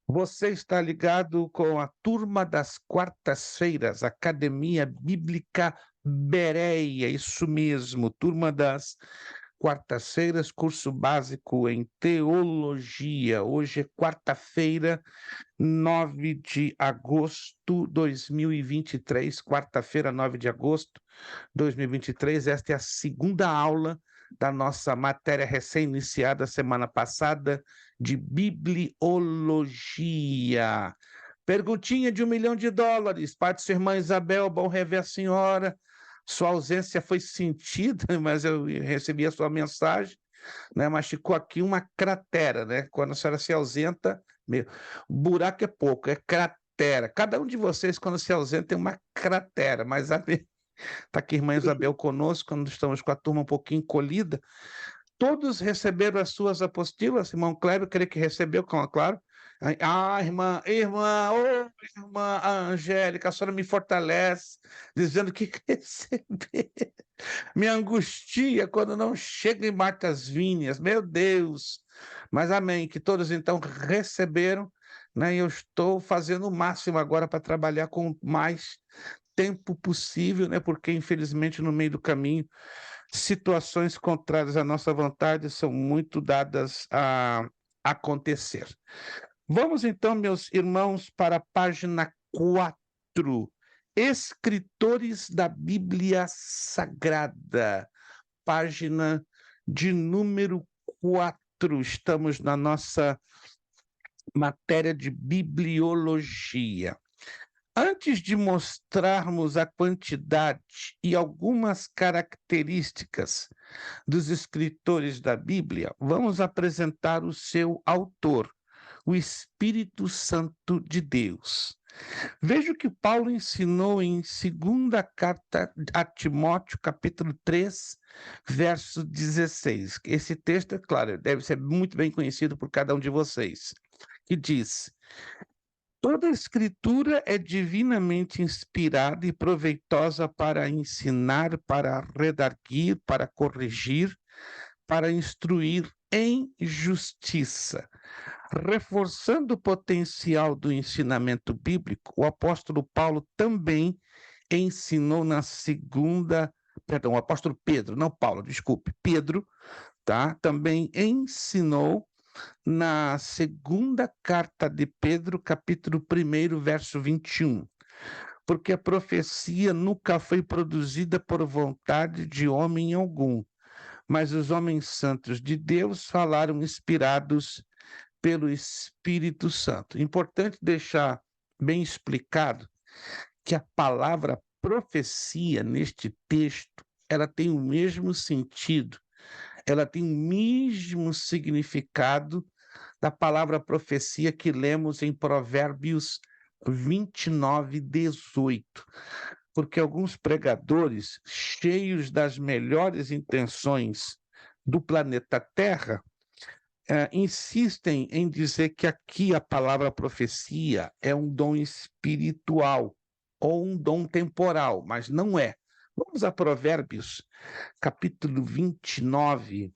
Você está ligado com a turma das quartas-feiras, Academia Bíblica Bereia, isso mesmo, turma das quartas-feiras, curso básico em teologia. Hoje é quarta-feira, 9 de agosto de 2023, quarta-feira, 9 de agosto de 2023. Esta é a segunda aula da nossa matéria recém-iniciada semana passada de bibliologia. Perguntinha de US$ 1 milhão. Pai de sua irmã Isabel, bom rever a senhora. Sua ausência foi sentida, mas eu recebi a sua mensagem, né? Mas ficou aqui uma cratera, né? Quando a senhora se ausenta, meu, buraco é pouco, é cratera. Cada um de vocês, quando se ausenta, tem uma cratera, mas está aqui a irmã Isabel conosco, quando estamos com a turma um pouquinho encolhida. Todos receberam as suas apostilas, irmão Cléber, creio que recebeu, claro. Irmã Angélica, a senhora me fortalece, dizendo que recebeu. Me angustia quando não chega em Martas Vinhas, meu Deus. Mas amém, que todos então receberam, né? E eu estou fazendo o máximo agora para trabalhar com o mais tempo possível, né? Porque infelizmente no meio do caminho situações contrárias à nossa vontade são muito dadas a acontecer. Vamos então, meus irmãos, para a página 4. Escritores da Bíblia Sagrada, página de número 4. Estamos na nossa matéria de bibliologia. Antes de mostrarmos a quantidade e algumas características dos escritores da Bíblia, vamos apresentar o seu autor, o Espírito Santo de Deus. Veja o que Paulo ensinou em segunda carta a Timóteo, capítulo 3, verso 16. Esse texto, é claro, deve ser muito bem conhecido por cada um de vocês, que diz: toda a escritura é divinamente inspirada e proveitosa para ensinar, para redarguir, para corrigir, para instruir em justiça. Reforçando o potencial do ensinamento bíblico, o apóstolo Paulo também ensinou na segunda, perdão, o apóstolo Pedro, não Paulo, desculpe, Pedro, tá? Também ensinou na segunda carta de Pedro, capítulo 1, verso 21. Porque a profecia nunca foi produzida por vontade de homem algum, mas os homens santos de Deus falaram inspirados pelo Espírito Santo. Importante deixar bem explicado que a palavra profecia neste texto, ela tem o mesmo sentido, ela tem o mesmo significado da palavra profecia que lemos em Provérbios 29:18. Porque alguns pregadores, cheios das melhores intenções do planeta Terra, insistem em dizer que aqui a palavra profecia é um dom espiritual ou um dom temporal, mas não é. Vamos a Provérbios, capítulo 29,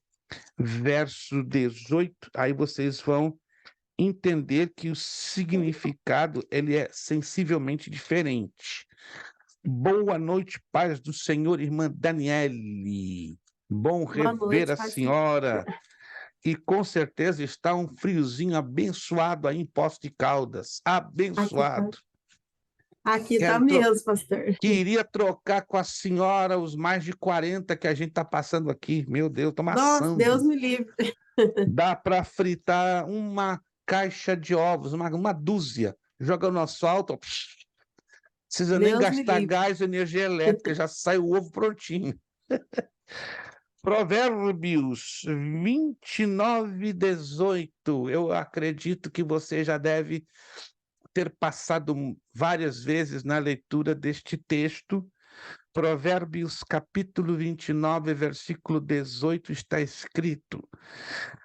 verso 18, aí vocês vão entender que o significado ele é sensivelmente diferente. Boa noite, paz do Senhor, irmã Daniele. Bom Boa rever noite, a Pai Senhor. senhora. E com certeza está um friozinho abençoado aí em Poços de Caldas. Aqui tá, Abençoado. aqui tá Quero tro... mesmo, pastor. Queria trocar com a senhora os mais de 40 que a gente está passando aqui. Meu Deus, estou Nossa, Deus amassando. me livre. Dá para fritar uma caixa de ovos, uma dúzia. Joga no asfalto, ó, precisa nem Deus me gastar livre. gás ou energia elétrica, já sai o ovo prontinho. Provérbios 29:18. Eu acredito que você já deve ter passado várias vezes na leitura deste texto. Provérbios capítulo 29, versículo 18, está escrito: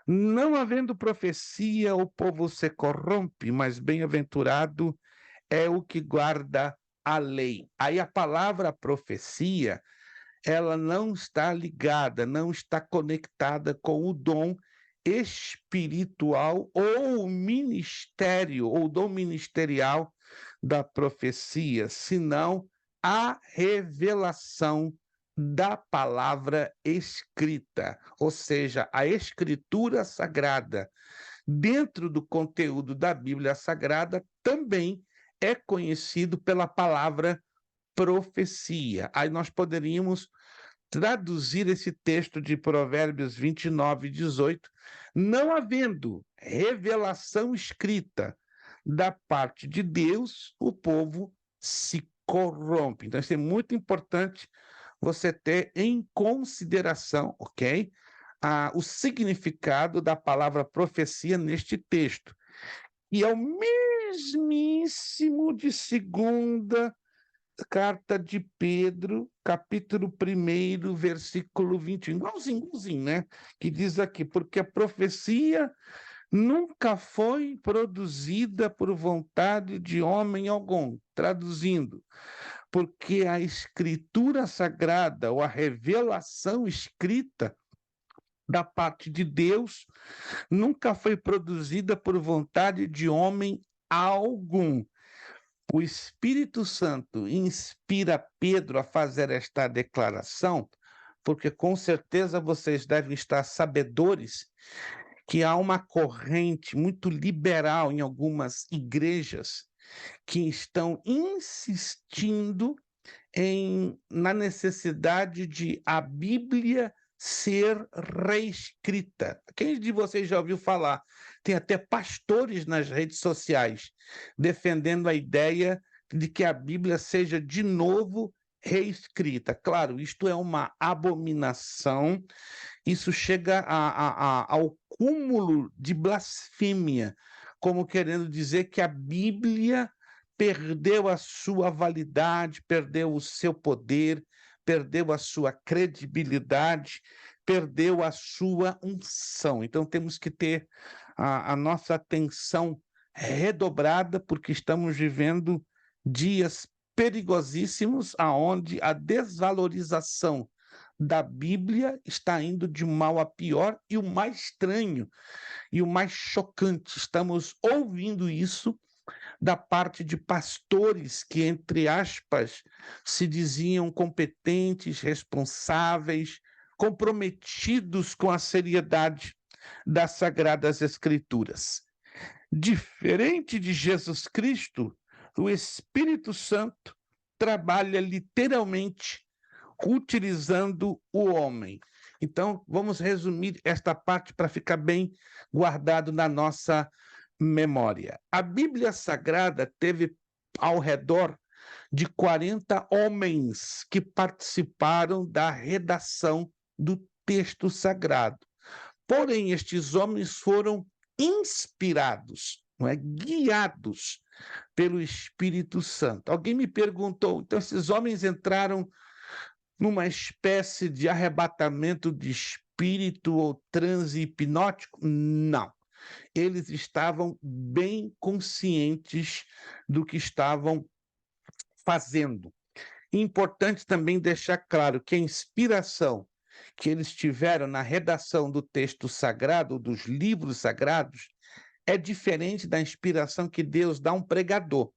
não havendo profecia, o povo se corrompe, mas bem-aventurado é o que guarda a lei. Aí a palavra profecia, ela não está ligada, não está conectada com o dom espiritual ou ministério, ou dom ministerial da profecia, senão a revelação da palavra escrita, ou seja, a escritura sagrada. Dentro do conteúdo da Bíblia Sagrada, também é conhecido pela palavra profecia. Aí nós poderíamos traduzir esse texto de Provérbios 29, 18, não havendo revelação escrita da parte de Deus, o povo se corrompe. Então, isso é muito importante você ter em consideração, ok? O significado da palavra profecia neste texto. E é o mesmíssimo de segunda carta de Pedro, capítulo 1, versículo 21, igualzinho, né? Que diz aqui, porque a profecia nunca foi produzida por vontade de homem algum. Traduzindo, porque a escritura sagrada ou a revelação escrita da parte de Deus nunca foi produzida por vontade de homem algum. O Espírito Santo inspira Pedro a fazer esta declaração, porque com certeza vocês devem estar sabedores que há uma corrente muito liberal em algumas igrejas que estão insistindo na necessidade de a Bíblia ser reescrita. Quem de vocês já ouviu falar? Tem até pastores nas redes sociais defendendo a ideia de que a Bíblia seja de novo reescrita. Claro, isto é uma abominação, isso chega ao cúmulo de blasfêmia, como querendo dizer que a Bíblia perdeu a sua validade, perdeu o seu poder, perdeu a sua credibilidade, perdeu a sua unção. Então, temos que ter a nossa atenção redobrada, porque estamos vivendo dias perigosíssimos, aonde a desvalorização da Bíblia está indo de mal a pior, e o mais estranho e o mais chocante, estamos ouvindo isso da parte de pastores que, entre aspas, se diziam competentes, responsáveis, comprometidos com a seriedade das Sagradas Escrituras. Diferente de Jesus Cristo, o Espírito Santo trabalha literalmente utilizando o homem. Então, vamos resumir esta parte para ficar bem guardado na nossa memória. A Bíblia Sagrada teve ao redor de 40 homens que participaram da redação do texto sagrado. Porém, estes homens foram inspirados, não é? Guiados pelo Espírito Santo. Alguém me perguntou, então esses homens entraram numa espécie de arrebatamento de espírito ou transe hipnótico? Não. Eles estavam bem conscientes do que estavam fazendo. Importante também deixar claro que a inspiração que eles tiveram na redação do texto sagrado, dos livros sagrados, é diferente da inspiração que Deus dá a um pregador.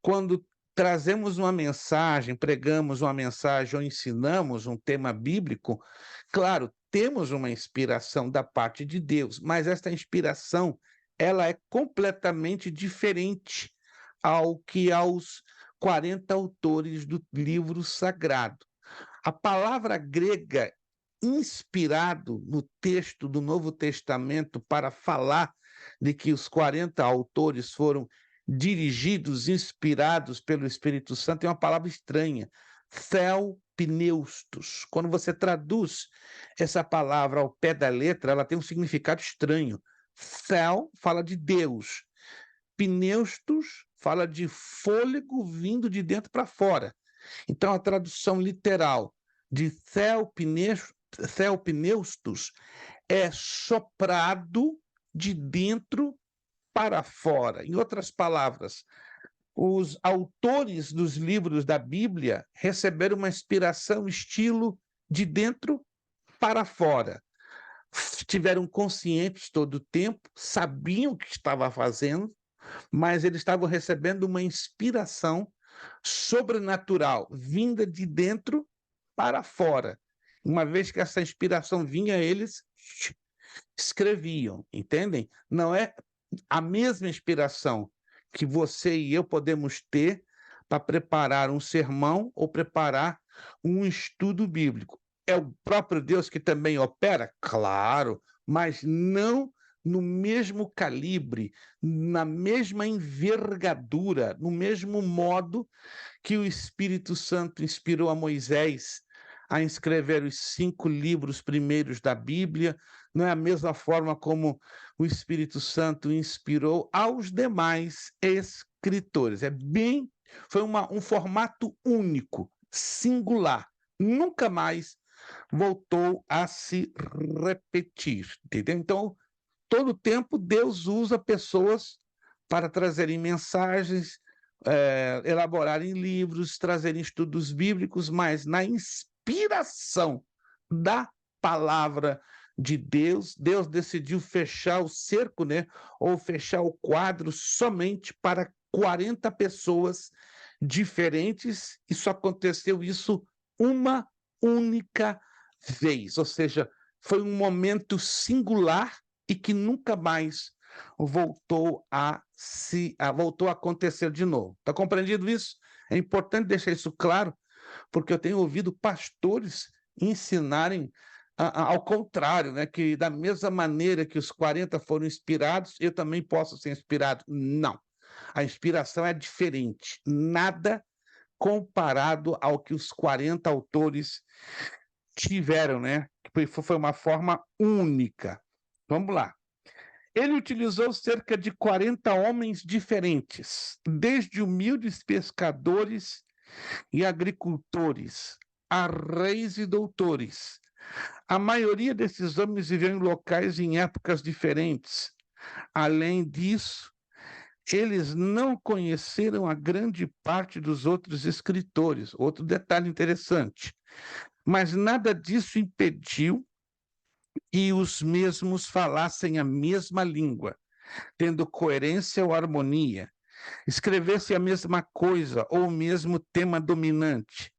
Quando trazemos uma mensagem, pregamos uma mensagem ou ensinamos um tema bíblico, claro, temos uma inspiração da parte de Deus, mas esta inspiração, ela é completamente diferente ao que aos 40 autores do livro sagrado. A palavra grega inspirado no texto do Novo Testamento para falar de que os 40 autores foram dirigidos, inspirados pelo Espírito Santo, é uma palavra estranha, theopneustos. Quando você traduz essa palavra ao pé da letra, ela tem um significado estranho. Theo fala de Deus, pneustos fala de fôlego vindo de dentro para fora. Então, a tradução literal de theopneustos é soprado de dentro para fora. Em outras palavras, os autores dos livros da Bíblia receberam uma inspiração estilo de dentro para fora. estiveram conscientes todo o tempo, sabiam o que estava fazendo, mas eles estavam recebendo uma inspiração sobrenatural, vinda de dentro para fora. Uma vez que essa inspiração vinha, eles escreviam, entendem? Não é a mesma inspiração que você e eu podemos ter para preparar um sermão ou preparar um estudo bíblico. É o próprio Deus que também opera? Claro, mas não no mesmo calibre, na mesma envergadura, no mesmo modo que o Espírito Santo inspirou a Moisés a escrever os 5 livros primeiros da Bíblia, não é a mesma forma como o Espírito Santo inspirou aos demais escritores. Foi um formato único, singular, nunca mais voltou a se repetir, entendeu? Então, todo tempo Deus usa pessoas para trazerem mensagens, elaborarem livros, trazerem estudos bíblicos, mas na inspiração da palavra de Deus, Deus decidiu fechar o cerco, né, ou fechar o quadro somente para 40 pessoas diferentes, e só aconteceu isso uma única vez, ou seja, foi um momento singular e que nunca mais voltou a acontecer de novo. Está compreendido isso? É importante deixar isso claro, porque eu tenho ouvido pastores ensinarem ao contrário, né? Que da mesma maneira que os 40 foram inspirados, eu também posso ser inspirado. Não. A inspiração é diferente. Nada comparado ao que os 40 autores tiveram, né? Foi uma forma única. Vamos lá. Ele utilizou cerca de 40 homens diferentes, desde humildes pescadores e agricultores a reis e doutores. A maioria desses homens viveu em locais e em épocas diferentes. Além disso, eles não conheceram a grande parte dos outros escritores. Outro detalhe interessante. Mas nada disso impediu que os mesmos falassem a mesma língua, tendo coerência ou harmonia, escrevessem a mesma coisa ou o mesmo tema dominante,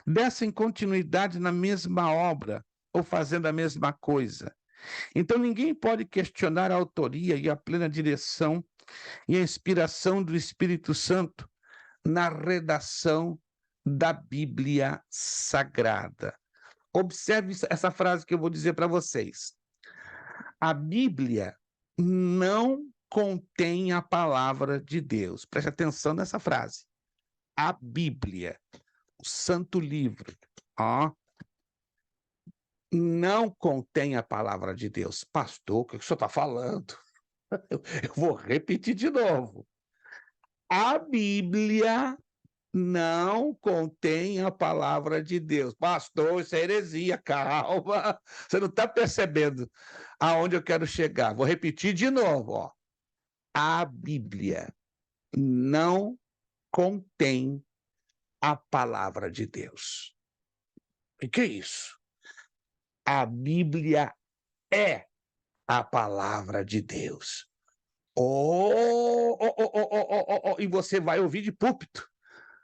dessem continuidade na mesma obra ou fazendo a mesma coisa. Então ninguém pode questionar a autoria e a plena direção e a inspiração do Espírito Santo na redação da Bíblia Sagrada. Observe essa frase que eu vou dizer para vocês. A Bíblia não contém a palavra de Deus. Preste atenção nessa frase. A Bíblia, o Santo Livro, não contém a palavra de Deus. Pastor, o que o senhor está falando? Eu vou repetir de novo. A Bíblia não contém a palavra de Deus. Pastor, isso é heresia, calma. Você não está percebendo aonde eu quero chegar. Vou repetir de novo. Ó. A Bíblia não contém a palavra de Deus. O que é isso? A Bíblia é a palavra de Deus. E você vai ouvir de púlpito.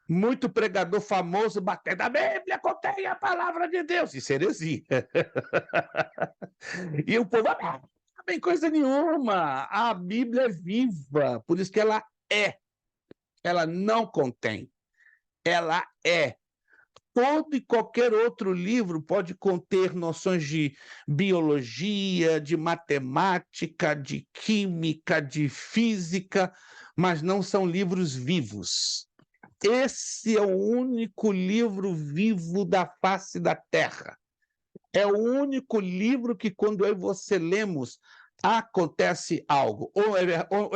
Muito pregador famoso batendo a Bíblia contém a palavra de Deus. Isso é heresia. E o povo, não tem coisa nenhuma. A Bíblia é viva, por isso que ela é. Ela não contém. Ela é. Todo e qualquer outro livro pode conter noções de biologia, de matemática, de química, de física, mas não são livros vivos. Esse é o único livro vivo da face da Terra. É o único livro que, quando eu e você lemos, acontece algo. Ou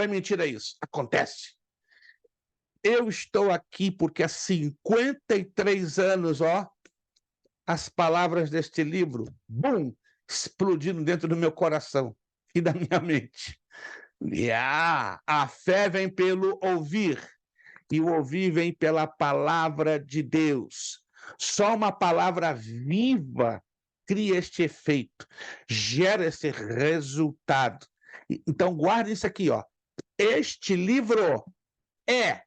é mentira isso? Acontece. Eu estou aqui porque há 53 anos, as palavras deste livro, bum, explodiram dentro do meu coração e da minha mente. E a fé vem pelo ouvir, e o ouvir vem pela palavra de Deus. Só uma palavra viva cria este efeito, gera esse resultado. Então, guarde isso aqui, ó. Este livro é,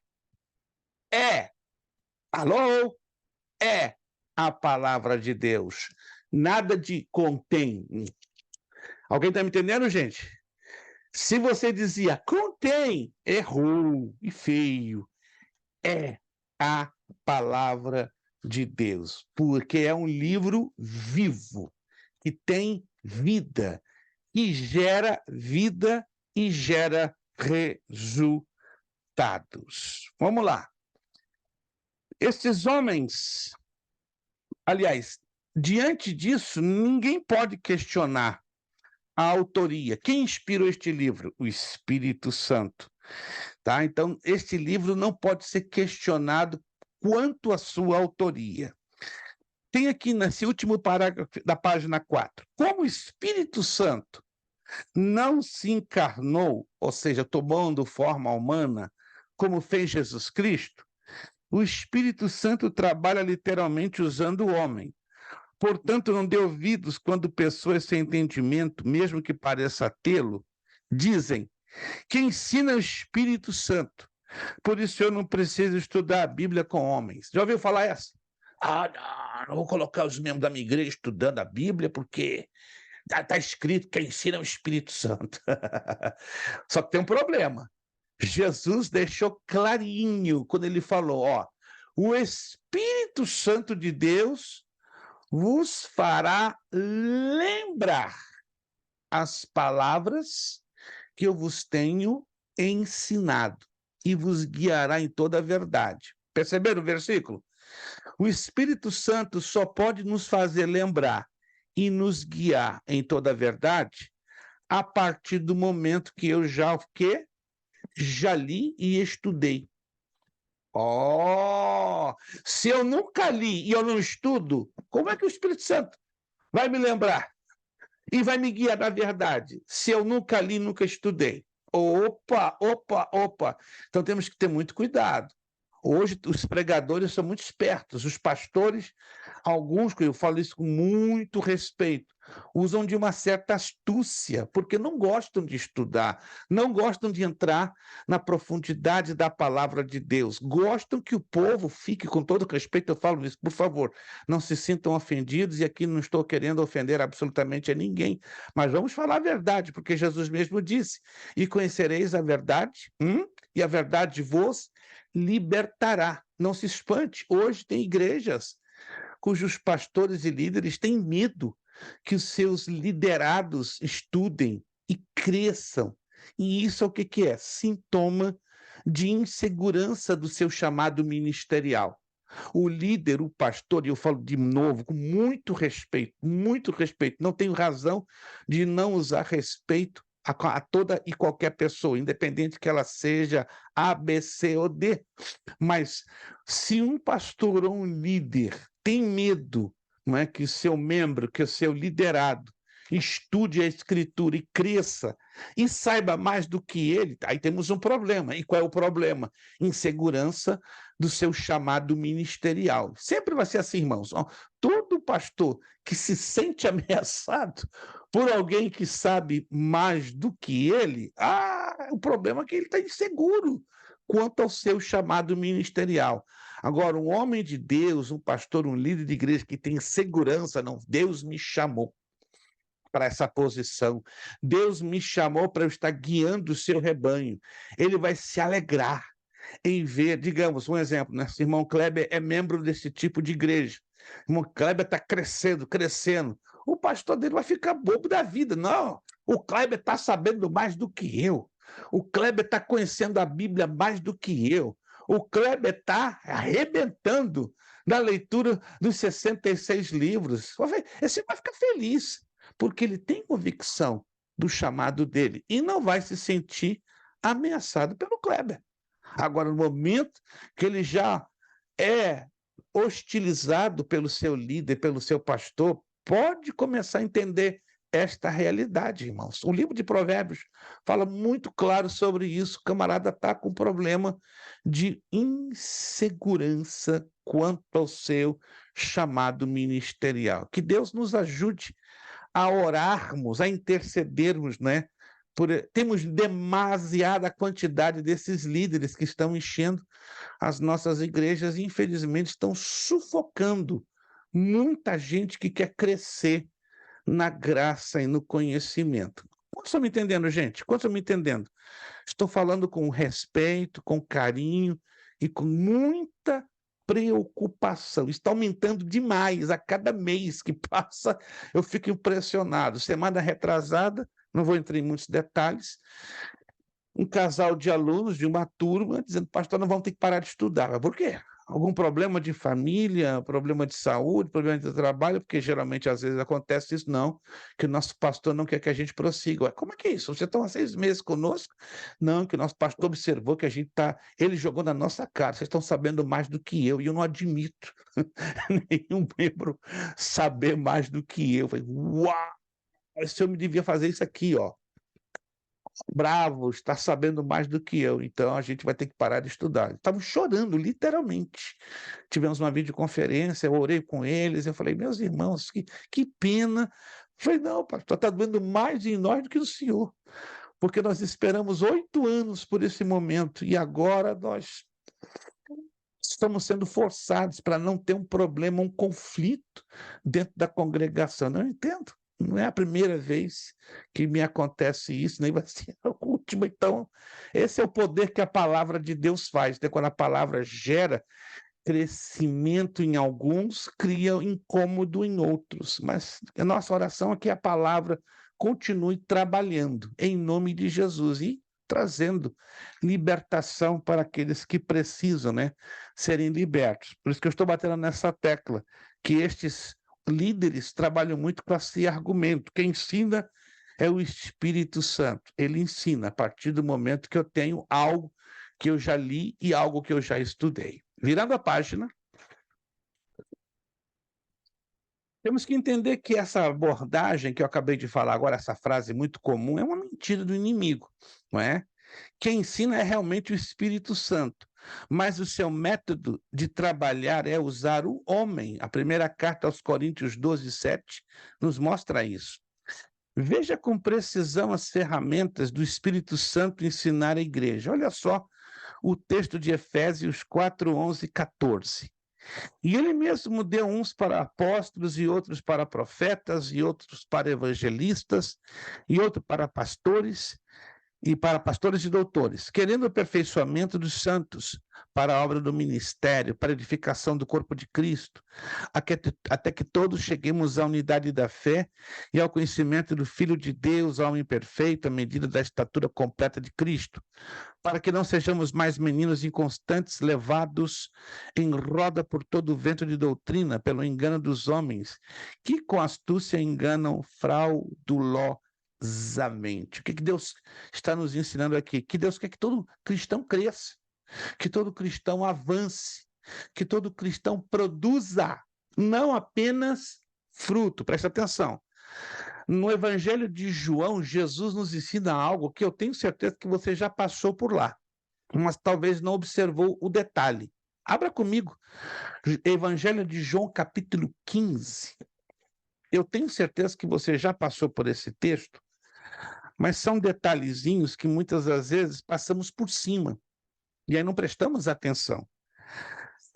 alô? É a palavra de Deus. Nada de contém. Alguém está me entendendo, gente? Se você dizia contém, errou e feio. É a palavra de Deus, porque é um livro vivo, que tem vida, que gera vida e gera resultados. Vamos lá. Esses homens, aliás, diante disso, ninguém pode questionar a autoria. Quem inspirou este livro? O Espírito Santo. Tá? Então, este livro não pode ser questionado quanto à sua autoria. Tem aqui nesse último parágrafo da página 4. Como o Espírito Santo não se encarnou, ou seja, tomando forma humana, como fez Jesus Cristo, o Espírito Santo trabalha literalmente usando o homem. Portanto, não dê ouvidos quando pessoas sem entendimento, mesmo que pareça tê-lo, dizem que ensina o Espírito Santo. Por isso eu não preciso estudar a Bíblia com homens. Já ouviu falar essa? Não vou colocar os membros da minha igreja estudando a Bíblia, porque está escrito que ensina o Espírito Santo. Só que tem um problema. Jesus deixou clarinho quando ele falou, ó, o Espírito Santo de Deus vos fará lembrar as palavras que eu vos tenho ensinado e vos guiará em toda a verdade. Perceberam o versículo? O Espírito Santo só pode nos fazer lembrar e nos guiar em toda a verdade a partir do momento que eu já li e estudei. Se eu nunca li e eu não estudo, como é que o Espírito Santo vai me lembrar e vai me guiar na verdade, se eu nunca li, nunca estudei? Opa! Então temos que ter muito cuidado. Hoje os pregadores são muito espertos, os pastores, alguns, eu falo isso com muito respeito, usam de uma certa astúcia, porque não gostam de estudar, não gostam de entrar na profundidade da palavra de Deus, gostam que o povo fique, com todo respeito, eu falo isso, por favor, não se sintam ofendidos, e aqui não estou querendo ofender absolutamente a ninguém, mas vamos falar a verdade, porque Jesus mesmo disse, e conhecereis a verdade, e a verdade vos libertará. Não se espante, hoje tem igrejas cujos pastores e líderes têm medo que os seus liderados estudem e cresçam. E isso é o que é? Sintoma de insegurança do seu chamado ministerial. O líder, o pastor, e eu falo de novo, com muito respeito, não tenho razão de não usar respeito a toda e qualquer pessoa, independente que ela seja A, B, C ou D. Mas se um pastor ou um líder tem medo, não é, que o seu membro, que o seu liderado estude a Escritura e cresça e saiba mais do que ele, aí temos um problema. E qual é o problema? Insegurança do seu chamado ministerial. Sempre vai ser assim, irmãos. Todo pastor que se sente ameaçado por alguém que sabe mais do que ele, o problema é que ele está inseguro quanto ao seu chamado ministerial. Agora, um homem de Deus, um pastor, um líder de igreja que tem segurança, não, Deus me chamou para essa posição. Deus me chamou para eu estar guiando o seu rebanho. Ele vai se alegrar em ver, digamos, um exemplo, né? O irmão Kleber é membro desse tipo de igreja. O irmão Kleber está crescendo. O pastor dele vai ficar bobo da vida. Não, o Kleber está sabendo mais do que eu. O Kleber está conhecendo a Bíblia mais do que eu. O Kleber está arrebentando na leitura dos 66 livros. Você vai ficar feliz, porque ele tem convicção do chamado dele e não vai se sentir ameaçado pelo Kleber. Agora, no momento que ele já é hostilizado pelo seu líder, pelo seu pastor, pode começar a entender esta realidade, irmãos. O livro de Provérbios fala muito claro sobre isso. O camarada está com problema de insegurança quanto ao seu chamado ministerial. Que Deus nos ajude a orarmos, a intercedermos, né? Temos demasiada quantidade desses líderes que estão enchendo as nossas igrejas e, infelizmente, estão sufocando muita gente que quer crescer na graça e no conhecimento. Quantos estão me entendendo, gente? Quantos estão me entendendo? Estou falando com respeito, com carinho e com muita preocupação. Está aumentando demais a cada mês que passa, eu fico impressionado. Semana retrasada, não vou entrar em muitos detalhes, um casal de alunos de uma turma dizendo: pastor, não vamos ter que parar de estudar. Mas por quê? Algum problema de família, problema de saúde, problema de trabalho? Porque geralmente, às vezes, acontece isso, não, que o nosso pastor não quer que a gente prossiga. Ué, como é que é isso? Vocês estão há 6 meses conosco? Não, que o nosso pastor observou que a gente está... Ele jogou na nossa cara, vocês estão sabendo mais do que eu, e eu não admito nenhum membro saber mais do que eu. Eu falei: uau, esse homem devia fazer isso aqui, ó. Bravo, está sabendo mais do que eu, então a gente vai ter que parar de estudar. Estavam chorando, literalmente. Tivemos uma videoconferência, eu orei com eles, eu falei: meus irmãos, que pena. Eu falei: não, pastor, está doendo mais em nós do que no senhor, porque nós esperamos 8 anos por esse momento, e agora nós estamos sendo forçados para não ter um problema, um conflito dentro da congregação. Não entendo. Não é a primeira vez que me acontece isso, nem vai ser a última. Então, esse é o poder que a palavra de Deus faz, né? Quando a palavra gera crescimento em alguns, cria incômodo em outros. Mas a nossa oração é que a palavra continue trabalhando em nome de Jesus e trazendo libertação para aqueles que precisam, né, serem libertos. Por isso que eu estou batendo nessa tecla, que estes líderes trabalham muito com esse argumento. Quem ensina é o Espírito Santo. Ele ensina a partir do momento que eu tenho algo que eu já li e algo que eu já estudei. Virando a página, temos que entender que essa abordagem que eu acabei de falar agora, essa frase muito comum, é uma mentira do inimigo, não é? Quem ensina é realmente o Espírito Santo, mas o seu método de trabalhar é usar o homem. A primeira carta aos Coríntios 12:7 nos mostra isso. Veja com precisão as ferramentas do Espírito Santo ensinar a igreja. Olha só o texto de Efésios 4, 11 e 14. E ele mesmo deu uns para apóstolos, e outros para profetas, e outros para evangelistas, e outros para pastores, e doutores, querendo o aperfeiçoamento dos santos, para a obra do ministério, para a edificação do corpo de Cristo, até que todos cheguemos à unidade da fé e ao conhecimento do Filho de Deus, homem perfeito, à medida da estatura completa de Cristo, para que não sejamos mais meninos inconstantes, levados em roda por todo o vento de doutrina, pelo engano dos homens, que com astúcia enganam fraudulosamente. O que Deus está nos ensinando aqui? Que Deus quer que todo cristão cresça, que todo cristão avance, que todo cristão produza, não apenas fruto. Presta atenção. No Evangelho de João, Jesus nos ensina algo que eu tenho certeza que você já passou por lá, mas talvez não observou o detalhe. Abra comigo, Evangelho de João, capítulo 15. Eu tenho certeza que você já passou por esse texto, mas são detalhezinhos que muitas das vezes passamos por cima, e aí não prestamos atenção.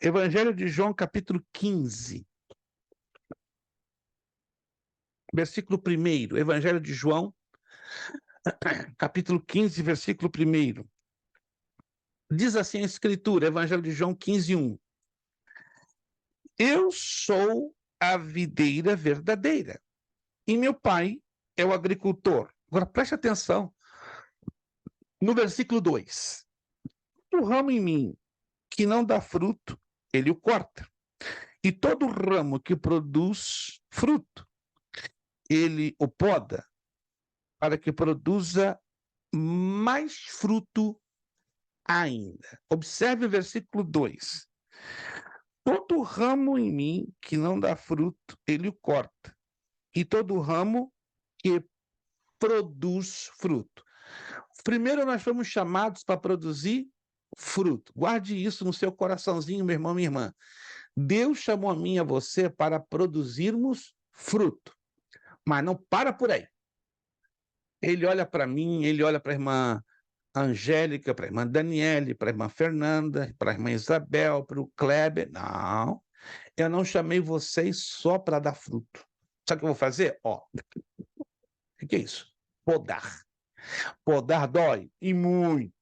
Evangelho de João, capítulo 15. Versículo 1, Evangelho de João, capítulo 15, versículo 1. Diz assim a Escritura, Evangelho de João 15, 1. Eu sou a videira verdadeira, e meu pai é o agricultor. Agora preste atenção no versículo 2. O ramo em mim que não dá fruto, ele o corta. E todo ramo que produz fruto, ele o poda, para que produza mais fruto ainda. Observe o versículo 2. Todo ramo em mim que não dá fruto, ele o corta. E todo ramo que produz fruto. Primeiro, nós fomos chamados para produzir fruto. Guarde isso no seu coraçãozinho, meu irmão, minha irmã. Deus chamou a mim e a você para produzirmos fruto, mas não para por aí. Ele olha para mim, ele olha para a irmã Angélica, para a irmã Daniele, para a irmã Fernanda, para a irmã Isabel, para o Kleber. Não, eu não chamei vocês só para dar fruto. Sabe o que eu vou fazer? Ó, o que é isso? Podar. Podar dói, e muito.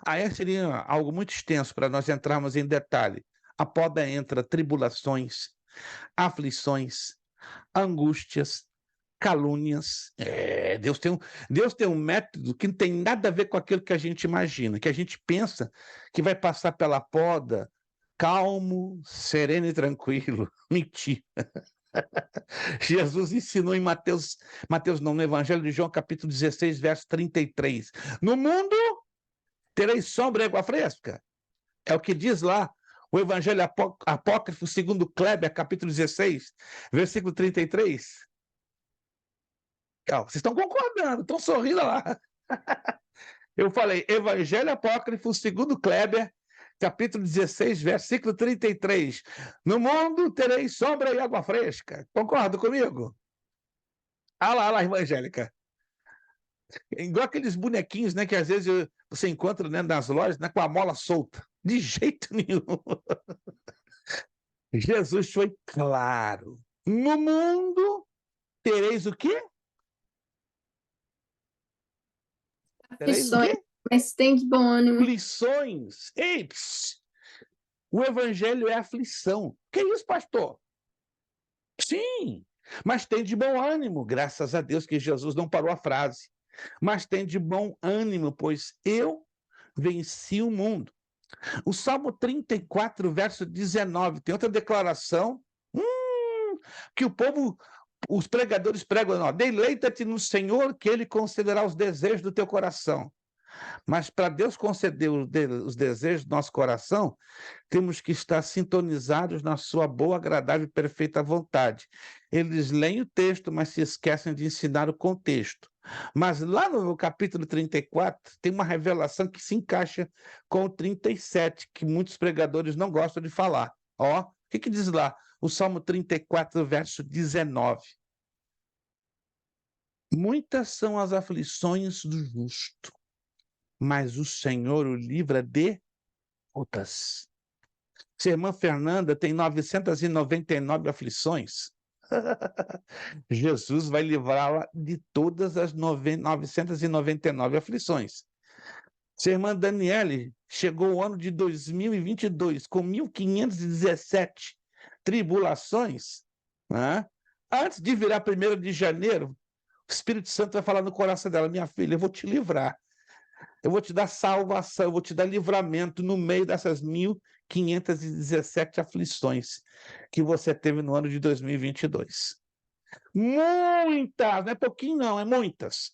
Aí seria algo muito extenso para nós entrarmos em detalhe. A poda entra tribulações, aflições, angústias, calúnias. Deus tem um método que não tem nada a ver com aquilo que a gente imagina, que a gente pensa que vai passar pela poda calmo, sereno e tranquilo. Mentira. Jesus ensinou em Mateus não, no Evangelho de João, capítulo 16, verso 33. No mundo tereis sombra e água fresca. É o que diz lá o Evangelho Apócrifo, segundo Kleber, capítulo 16, versículo 33. Vocês estão concordando, estão sorrindo lá. Eu falei, Evangelho Apócrifo, segundo Kleber, capítulo 16, versículo 33. No mundo tereis sombra e água fresca. Concorda comigo? Olha lá, evangélica. Igual aqueles bonequinhos, né, que às vezes você encontra, né, nas lojas, né, com a mola solta. De jeito nenhum. Jesus foi claro. No mundo tereis o quê? Tereis o Aflições, quê? mas tem de bom ânimo. Aflições. Ei, o evangelho é aflição. Que isso, pastor? Sim, mas tem de bom ânimo, graças a Deus que Jesus não parou a frase. Mas tem de bom ânimo, pois eu venci o mundo. O Salmo 34, verso 19, tem outra declaração que o povo, os pregadores pregam, ó, deleita-te no Senhor, que ele concederá os desejos do teu coração. Mas para Deus conceder os desejos do nosso coração, temos que estar sintonizados na sua boa, agradável e perfeita vontade. Eles leem o texto, mas se esquecem de ensinar o contexto. Mas lá no capítulo 34, tem uma revelação que se encaixa com o 37, que muitos pregadores não gostam de falar. Ó, o que diz lá? O Salmo 34, verso 19. Muitas são as aflições do justo, mas o Senhor o livra de outras. Se a irmã Fernanda tem 999 aflições, Jesus vai livrá-la de todas as 999 aflições. Se a irmã Daniele chegou o ano de 2022 com 1.517 tribulações, né? Antes de virar 1º de janeiro, o Espírito Santo vai falar no coração dela, minha filha, eu vou te livrar. Eu vou te dar salvação, eu vou te dar livramento no meio dessas 1.517 aflições que você teve no ano de 2022. Muitas, não é pouquinho não, é muitas.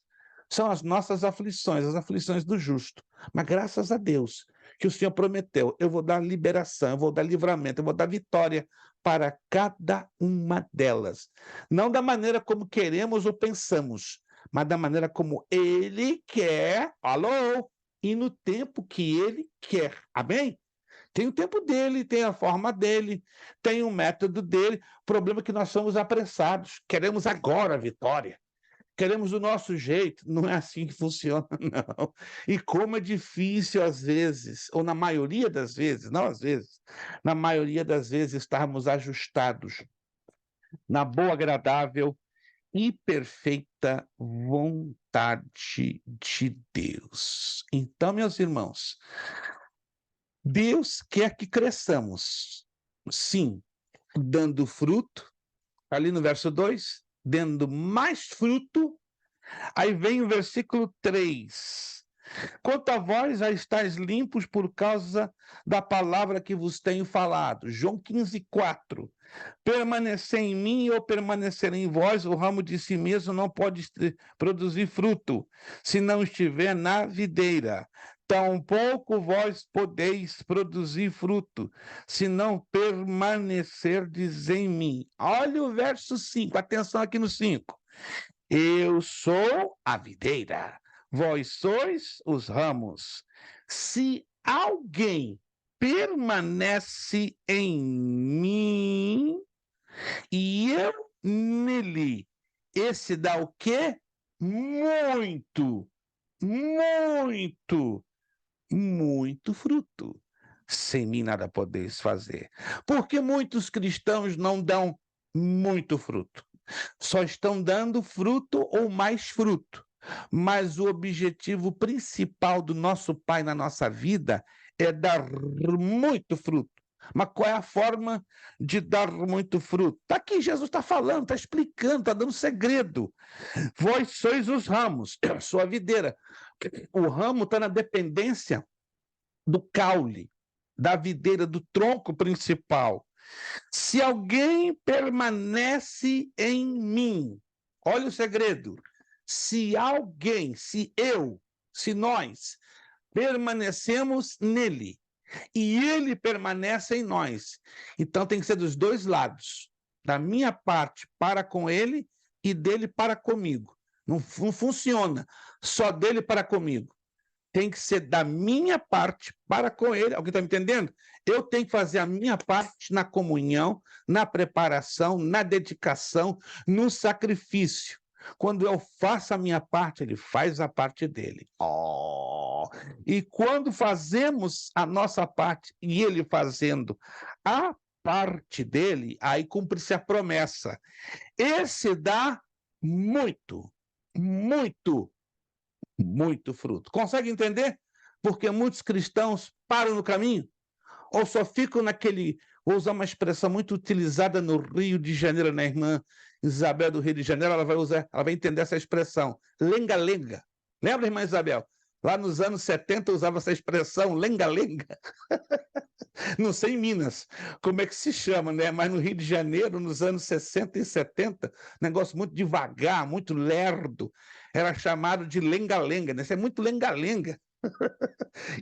São as nossas aflições, as aflições do justo. Mas graças a Deus que o Senhor prometeu, eu vou dar liberação, eu vou dar livramento, eu vou dar vitória para cada uma delas. Não da maneira como queremos ou pensamos, mas da maneira como Ele quer, alô, e no tempo que Ele quer. Amém? Tem o tempo dele, tem a forma dele, tem o método dele. O problema é que nós somos apressados, queremos agora a vitória. Queremos do nosso jeito, não é assim que funciona, não. E como é difícil às vezes, ou na maioria das vezes, não às vezes, na maioria das vezes estarmos ajustados na boa, agradável e perfeita vontade de Deus. Então, meus irmãos, Deus quer que cresçamos, sim, dando fruto, ali no verso 2, dando mais fruto. Aí vem o versículo 3. Quanto a vós, já estáis limpos por causa da palavra que vos tenho falado. João 15, 4. Permanecer em mim e eu permanecer em vós, o ramo de si mesmo não pode produzir fruto, se não estiver na videira. Tampouco vós podeis produzir fruto, se não permanecerdes em mim. Olha o verso 5, atenção aqui no 5. Eu sou a videira, vós sois os ramos. Se alguém permanece em mim e eu nele, esse dá o quê? Muito, muito, muito fruto. Sem mim nada podeis fazer. Porque muitos cristãos não dão muito fruto. Só estão dando fruto ou mais fruto. Mas o objetivo principal do nosso Pai na nossa vida é dar muito fruto. Mas qual é a forma de dar muito fruto? Está aqui, Jesus está falando, está explicando, está dando segredo. Vós sois os ramos, eu sou a videira. O ramo está na dependência do caule, da videira, do tronco principal. Se alguém permanece em mim, olha o segredo. Se alguém, se eu, se nós permanecemos nele e ele permanece em nós, então tem que ser dos dois lados, da minha parte para com ele e dele para comigo. Não funciona só dele para comigo. Tem que ser da minha parte para com ele. Alguém está me entendendo? Eu tenho que fazer a minha parte na comunhão, na preparação, na dedicação, no sacrifício. Quando eu faço a minha parte, ele faz a parte dele. Oh! E quando fazemos a nossa parte e ele fazendo a parte dele, aí cumpre-se a promessa. Esse dá muito, muito, muito fruto. Consegue entender? Porque muitos cristãos param no caminho ou só ficam naquele, vou usar uma expressão muito utilizada no Rio de Janeiro, na irmã Isabel do Rio de Janeiro, ela vai entender essa expressão, lenga-lenga. Lembra, irmã Isabel? Lá nos anos 70 usava essa expressão, lenga-lenga. Não sei em Minas como é que se chama, né? Mas no Rio de Janeiro, nos anos 60 e 70, negócio muito devagar, muito lerdo, era chamado de lenga-lenga, né? Isso é muito lenga-lenga.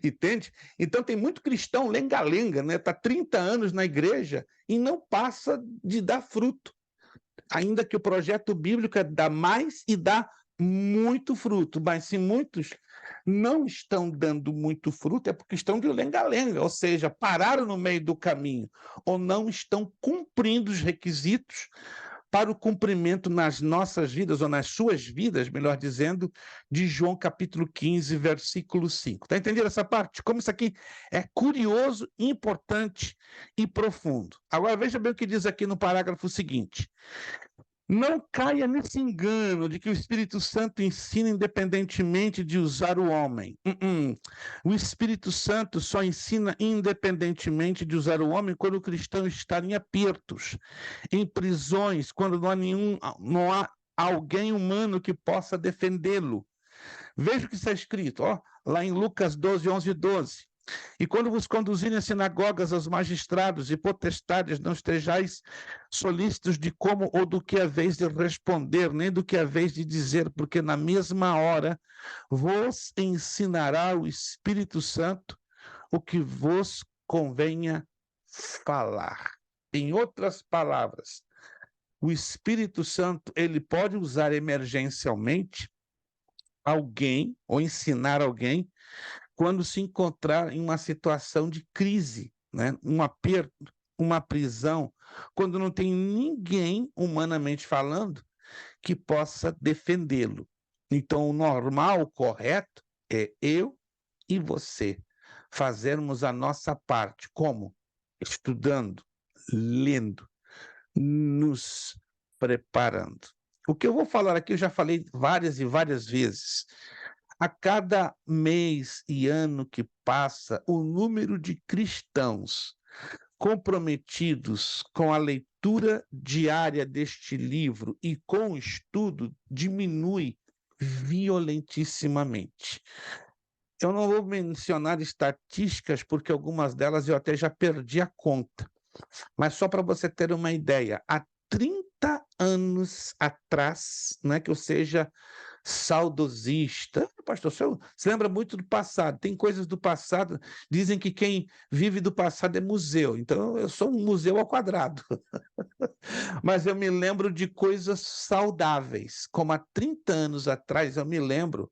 Entende? Então tem muito cristão lenga-lenga, né? Está 30 anos na igreja e não passa de dar fruto. Ainda que o projeto bíblico é dar mais e dar muito fruto, mas se muitos não estão dando muito fruto, é porque estão de lenga-lenga, ou seja, pararam no meio do caminho, ou não estão cumprindo os requisitos para o cumprimento nas nossas vidas, ou nas suas vidas, melhor dizendo, de João capítulo 15, versículo 5. Está entendendo essa parte? Como isso aqui é curioso, importante e profundo. Agora veja bem o que diz aqui no parágrafo seguinte. Não caia nesse engano de que o Espírito Santo ensina independentemente de usar o homem. O Espírito Santo só ensina independentemente de usar o homem quando o cristão está em apertos, em prisões, quando não há alguém humano que possa defendê-lo. Veja o que está escrito, lá em Lucas 12, 11 e 12. E quando vos conduzirem às sinagogas, aos magistrados e potestades, não estejais solícitos de como ou do que haveis de responder, nem do que haveis de dizer, porque na mesma hora vos ensinará o Espírito Santo o que vos convenha falar. Em outras palavras, o Espírito Santo, ele pode usar emergencialmente alguém ou ensinar alguém quando se encontrar em uma situação de crise, né? Um aperto, uma prisão, quando não tem ninguém, humanamente falando, que possa defendê-lo. Então, o normal, o correto, é eu e você fazermos a nossa parte. Como? Estudando, lendo, nos preparando. O que eu vou falar aqui, eu já falei várias e várias vezes. A cada mês e ano que passa, o número de cristãos comprometidos com a leitura diária deste livro e com o estudo diminui violentissimamente. Eu não vou mencionar estatísticas, porque algumas delas eu até já perdi a conta. Mas só para você ter uma ideia, há 30 anos atrás, não é que eu seja saudosista, pastor, você lembra muito do passado, tem coisas do passado, dizem que quem vive do passado é museu, então eu sou um museu ao quadrado. Mas eu me lembro de coisas saudáveis, como há 30 anos atrás eu me lembro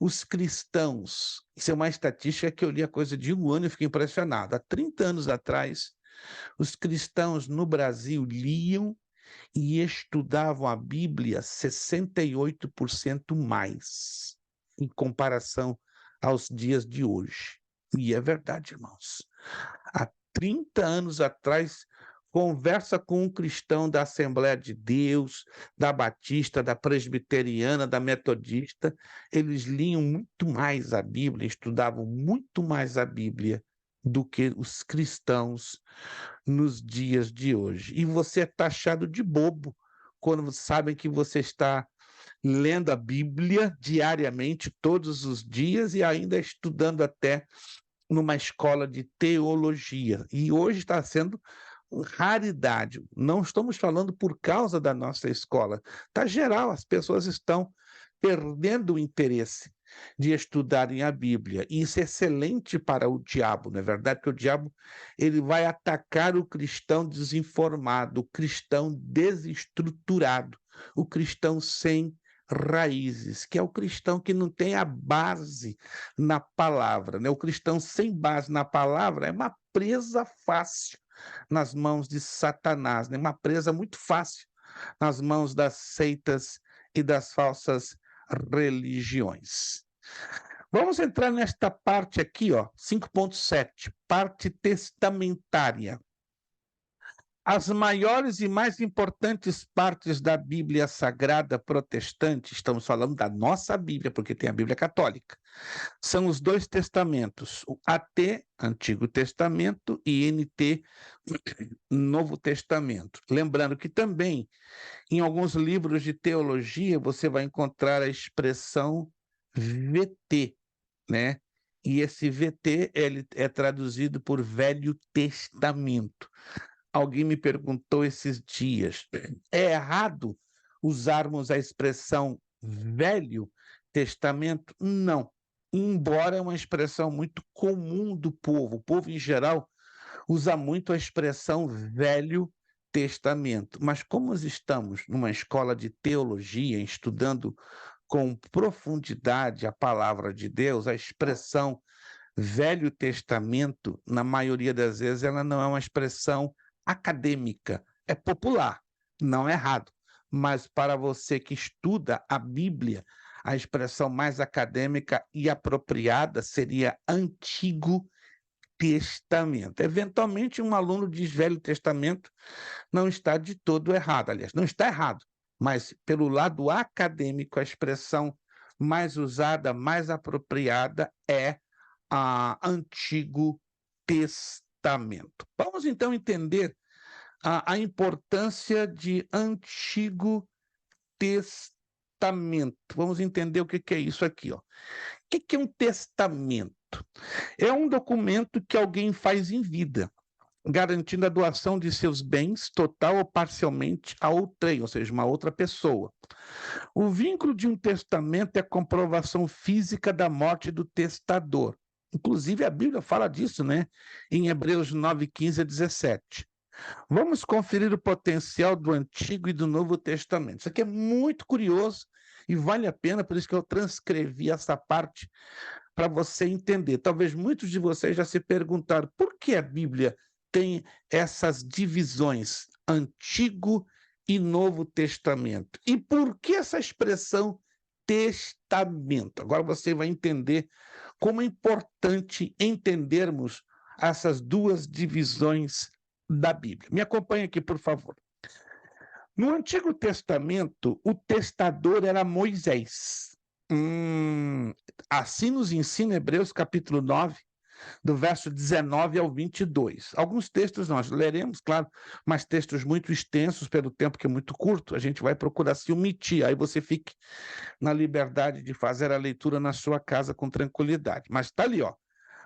os cristãos, isso é uma estatística que eu li há coisa de 1 ano e fiquei impressionado. Há 30 anos atrás, os cristãos no Brasil liam e estudavam a Bíblia 68% mais, em comparação aos dias de hoje. E é verdade, irmãos. Há 30 anos atrás, conversa com um cristão da Assembleia de Deus, da Batista, da Presbiteriana, da Metodista, eles liam muito mais a Bíblia, estudavam muito mais a Bíblia do que os cristãos nos dias de hoje. E você é taxado de bobo quando sabem que você está lendo a Bíblia diariamente, todos os dias, e ainda estudando até numa escola de teologia. E hoje está sendo raridade. Não estamos falando por causa da nossa escola. Está geral, as pessoas estão perdendo o interesse de estudarem a Bíblia. E isso é excelente para o diabo, não é verdade? Porque o diabo ele vai atacar o cristão desinformado, o cristão desestruturado, o cristão sem raízes, que é o cristão que não tem a base na palavra, né? O cristão sem base na palavra é uma presa fácil nas mãos de Satanás, né? Uma presa muito fácil nas mãos das seitas e das falsas religiões. Vamos entrar nesta parte aqui, ó, 5.7, parte testamentária. As maiores e mais importantes partes da Bíblia Sagrada Protestante, estamos falando da nossa Bíblia, porque tem a Bíblia Católica, são os 2 testamentos, o AT, Antigo Testamento, e NT, Novo Testamento. Lembrando que também, em alguns livros de teologia, você vai encontrar a expressão VT, né? E esse VT ele é traduzido por Velho Testamento. Alguém me perguntou esses dias, é errado usarmos a expressão Velho Testamento? Não, embora é uma expressão muito comum do povo. O povo, em geral, usa muito a expressão Velho Testamento. Mas como nós estamos numa escola de teologia, estudando com profundidade a palavra de Deus, a expressão Velho Testamento, na maioria das vezes, ela não é uma expressão acadêmica, é popular, não é errado. Mas para você que estuda a Bíblia, a expressão mais acadêmica e apropriada seria Antigo Testamento. Eventualmente, um aluno diz Velho Testamento, não está de todo errado, aliás, não está errado, mas pelo lado acadêmico, a expressão mais usada, mais apropriada é Antigo Testamento. Vamos então entender a importância de Antigo Testamento. Vamos entender o que é isso aqui, ó. O que é um testamento? É um documento que alguém faz em vida, garantindo a doação de seus bens, total ou parcialmente, a outrem, ou seja, uma outra pessoa. O vínculo de um testamento é a comprovação física da morte do testador. Inclusive, a Bíblia fala disso, né? Em Hebreus 9, 15 a 17. Vamos conferir o potencial do Antigo e do Novo Testamento. Isso aqui é muito curioso e vale a pena, por isso que eu transcrevi essa parte para você entender. Talvez muitos de vocês já se perguntaram por que a Bíblia tem essas divisões, Antigo e Novo Testamento. E por que essa expressão testamento? Agora você vai entender como é importante entendermos essas 2 divisões da Bíblia. Me acompanhe aqui, por favor. No Antigo Testamento, o testador era Moisés. Assim nos ensina Hebreus capítulo 9, do verso 19 ao 22. Alguns textos nós leremos, claro, mas textos muito extensos, pelo tempo que é muito curto, a gente vai procurar se omitir, aí você fique na liberdade de fazer a leitura na sua casa com tranquilidade. Mas está ali, ó.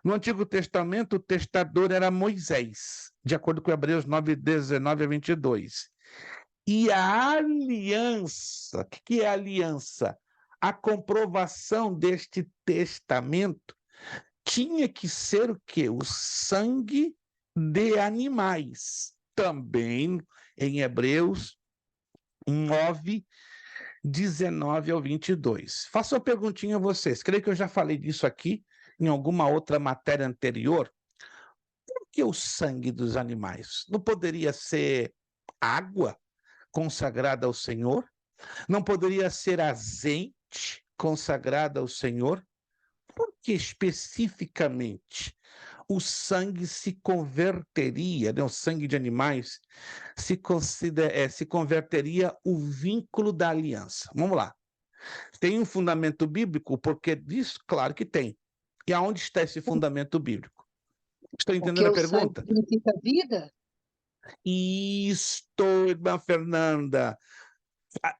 No Antigo Testamento, o testador era Moisés, de acordo com Hebreus 9, 19 a 22. E a aliança, o que é a aliança? A comprovação deste testamento tinha que ser o quê? O sangue de animais. Também em Hebreus 9, 19 ao 22. Faço uma perguntinha a vocês. Creio que eu já falei disso aqui em alguma outra matéria anterior. Por que o sangue dos animais? Não poderia ser água consagrada ao Senhor? Não poderia ser azeite consagrado ao Senhor? Por que especificamente o sangue se converteria, né, o sangue de animais se converteria o vínculo da aliança? Vamos lá. Tem um fundamento bíblico? Porque diz, claro que tem. E aonde está esse fundamento bíblico? Estou Porque entendendo a o sangue pergunta? significa vida? Isto, irmã Fernanda.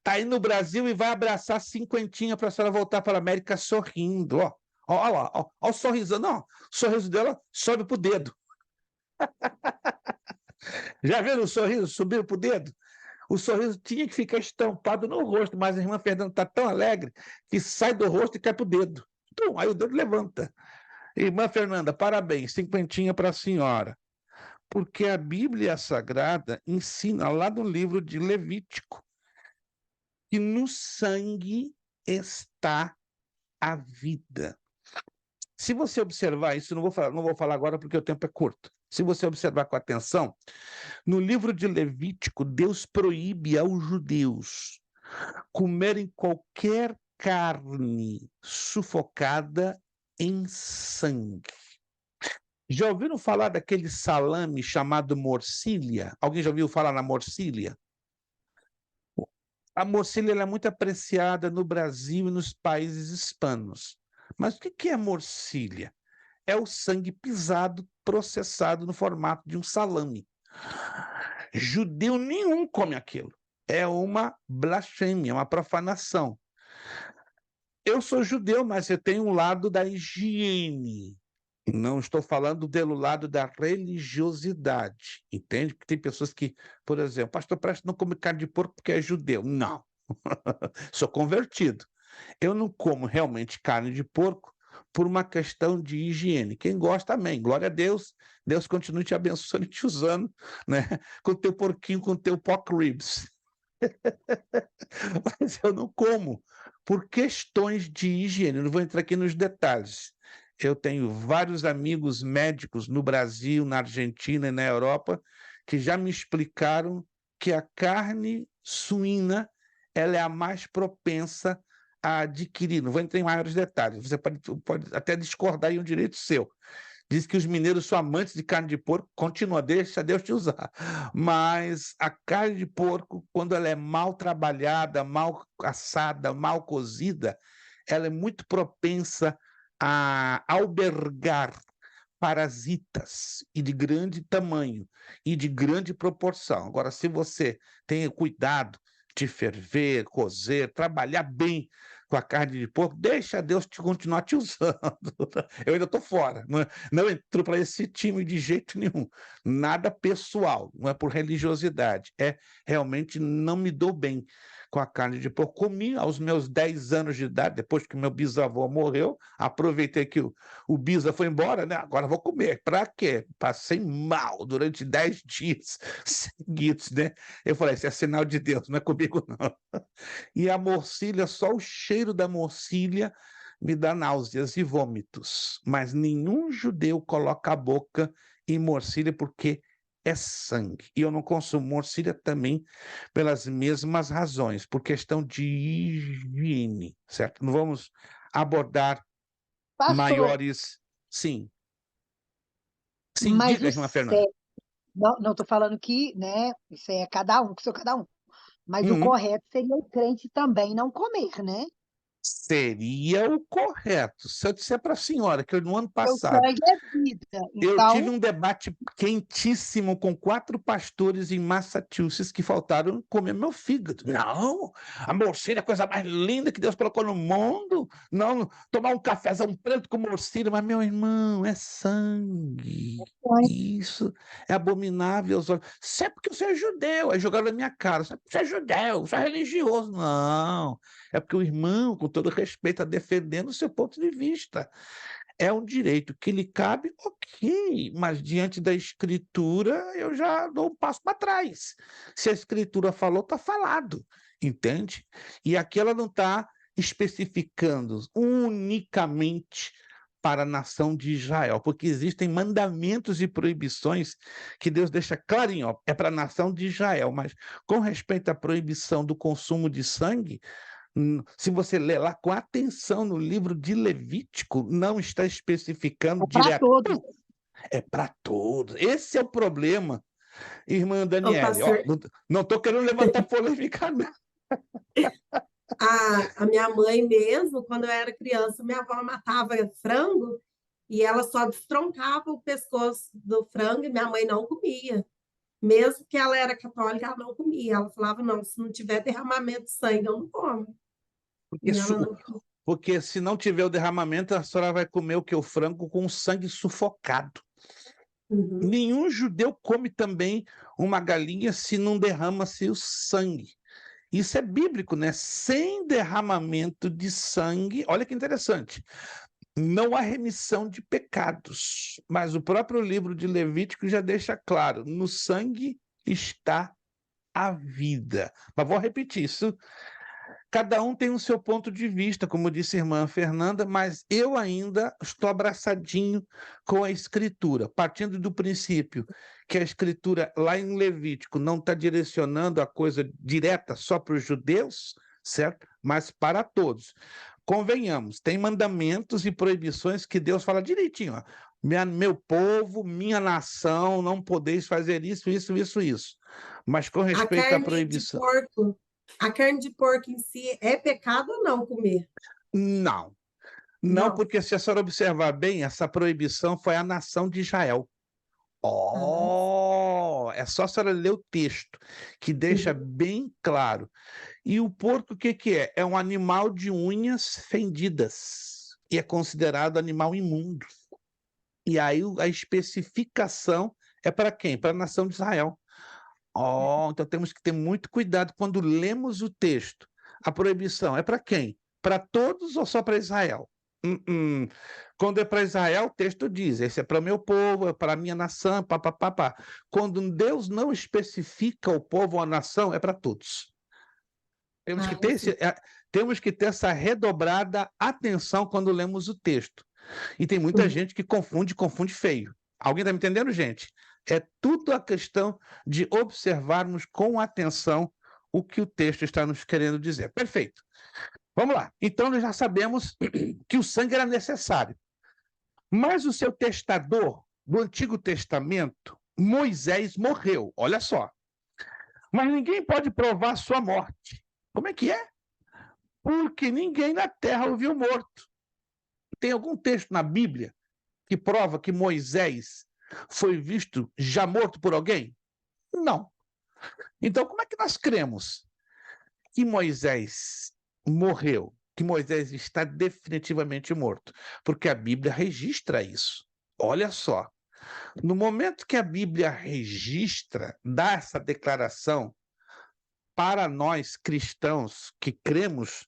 Tá aí no Brasil e vai abraçar cinquentinha para a senhora voltar para a América sorrindo, ó. Ó lá, ó o sorriso, não, o sorriso dela sobe pro dedo. Já viram o sorriso subir pro dedo? O sorriso tinha que ficar estampado no rosto, mas a irmã Fernanda está tão alegre que sai do rosto e cai pro dedo. Então, aí o dedo levanta. Irmã Fernanda, parabéns, cinquentinha para a senhora. Porque a Bíblia Sagrada ensina lá no livro de Levítico que no sangue está a vida. Se você observar isso, não vou falar agora porque o tempo é curto. Se você observar com atenção, no livro de Levítico, Deus proíbe aos judeus comerem qualquer carne sufocada em sangue. Já ouviram falar daquele salame chamado morcilha? Alguém já ouviu falar na morcilha? A morcilha ela é muito apreciada no Brasil e nos países hispanos. Mas o que é morcilha? É o sangue pisado, processado no formato de um salame. Judeu nenhum come aquilo. É uma blasfêmia, uma profanação. Eu sou judeu, mas eu tenho um lado da higiene. Não estou falando pelo lado da religiosidade, entende? Porque tem pessoas que, por exemplo, pastor Prestes não come carne de porco porque é judeu. Não, sou convertido. Eu não como realmente carne de porco por uma questão de higiene. Quem gosta, amém. Glória a Deus. Deus continue te abençoando e te usando, né? Com o teu porquinho, com o teu pork ribs. Mas eu não como por questões de higiene. Eu não vou entrar aqui nos detalhes. Eu tenho vários amigos médicos no Brasil, na Argentina e na Europa que já me explicaram que a carne suína ela é a mais propensa a adquirir. Não vou entrar em maiores detalhes. Você pode até discordar em um direito seu. Diz que os mineiros são amantes de carne de porco, continua, deixa Deus te usar. Mas a carne de porco, quando ela é mal trabalhada, mal assada, mal cozida, ela é muito propensa a albergar parasitas e de grande tamanho e de grande proporção. Agora, se você tem cuidado de ferver, cozer, trabalhar bem com a carne de porco, deixa Deus continuar te usando. Eu ainda estou fora, não entro para esse time de jeito nenhum. Nada pessoal, não é por religiosidade, é realmente não me dou bem com a carne de porco. Comi aos meus 10 anos de idade, depois que meu bisavô morreu, aproveitei que o bisa foi embora, né? Agora vou comer. Para quê? Passei mal durante 10 dias seguidos, né? Eu falei, isso é sinal de Deus, não é comigo não. E a morcilha, só o cheiro da morcilha me dá náuseas e vômitos. Mas nenhum judeu coloca a boca em morcilha porque é sangue. E eu não consumo morcilha também pelas mesmas razões, por questão de higiene, certo? Não vamos abordar Pastor, maiores. Sim. Sim, mas diga, o irmã Fernanda. certo, não estou falando que, né, isso aí é cada um, que sou cada um. Mas o Uhum. correto seria o crente também não comer, né? Seria o correto. Se eu disser para a senhora que no ano Porque o passado sangue é vida. eu tive Então, um debate quentíssimo com 4 pastores em Massachusetts que faltaram comer meu fígado. Não, a morcilha é a coisa mais linda que Deus colocou no mundo. Não, tomar um cafezão preto com morcilha, mas meu irmão, é sangue. Isso é abominável aos olhos. Isso é porque você é judeu, aí jogaram na minha cara. Você é judeu, você é religioso. Não, é porque o irmão, com todo respeito, está defendendo o seu ponto de vista. É um direito que lhe cabe, ok, mas diante da escritura eu já dou um passo para trás. Se a escritura falou, está falado. entende? E aqui ela não está especificando unicamente para a nação de Israel, porque existem mandamentos e proibições que Deus deixa clarinho, ó, é para a nação de Israel, mas com respeito à proibição do consumo de sangue, se você ler lá com atenção no livro de Levítico, não está especificando É para direto. todos. É para todos. Esse é o problema, irmã Ô, Daniele. Ó, pastor, não estou querendo levantar polêmica, não. a minha mãe mesmo, quando eu era criança, minha avó matava frango e ela só destroncava o pescoço do frango e minha mãe não comia. Mesmo que ela era católica, ela não comia. Ela falava, não, se não tiver derramamento de sangue, eu não como. Porque, E ela não... porque se não tiver o derramamento, a senhora vai comer o que? O frango com sangue sufocado. Uhum. Nenhum judeu come também uma galinha se não derrama-se o sangue. Isso é bíblico, né? Sem derramamento de sangue, olha que interessante, não há remissão de pecados. Mas o próprio livro de Levítico já deixa claro: no sangue está a vida. Mas vou repetir isso. Cada um tem o seu ponto de vista, como disse a irmã Fernanda, mas eu ainda estou abraçadinho com a Escritura, partindo do princípio que a Escritura, lá em Levítico, não está direcionando a coisa direta só para os judeus, certo? Mas para todos. Convenhamos, tem mandamentos e proibições que Deus fala direitinho, ó. Meu povo, minha nação, não podeis fazer isso, isso, isso, isso. Mas com A respeito à carne de proibição, porco, a carne de porco em si é pecado ou não comer? não. Não, Não. porque se a senhora observar bem, essa proibição foi a nação de Israel. Ah, Oh, é só a senhora ler o texto, que deixa uhum. bem claro. E o porco, o que que é? É um animal de unhas fendidas e é considerado animal imundo. E aí a especificação é para quem? Para a nação de Israel. Oh, então temos que ter muito cuidado quando lemos o texto. A proibição é para quem? Para todos ou só para Israel? Quando é para Israel, o texto diz: esse é para o meu povo, é para a minha nação, papapá. Quando Deus não especifica o povo ou a nação, é para todos. Temos que Ah, ter sim. temos que ter essa redobrada atenção quando lemos o texto. E tem muita Uhum. gente que confunde feio. Alguém está me entendendo, gente? É tudo a questão de observarmos com atenção o que o texto está nos querendo dizer. Perfeito. Vamos lá. Então, nós já sabemos que o sangue era necessário. Mas o seu testador do Antigo Testamento, Moisés, morreu. Olha só. Mas ninguém pode provar sua morte. Como é que é? Porque ninguém na terra o viu morto. Tem algum texto na Bíblia que prova que Moisés foi visto já morto por alguém? Não. Então, como é que nós cremos que Moisés morreu, que Moisés está definitivamente morto? Porque a Bíblia registra isso. Olha só, no momento que a Bíblia registra, dá essa declaração, para nós cristãos que cremos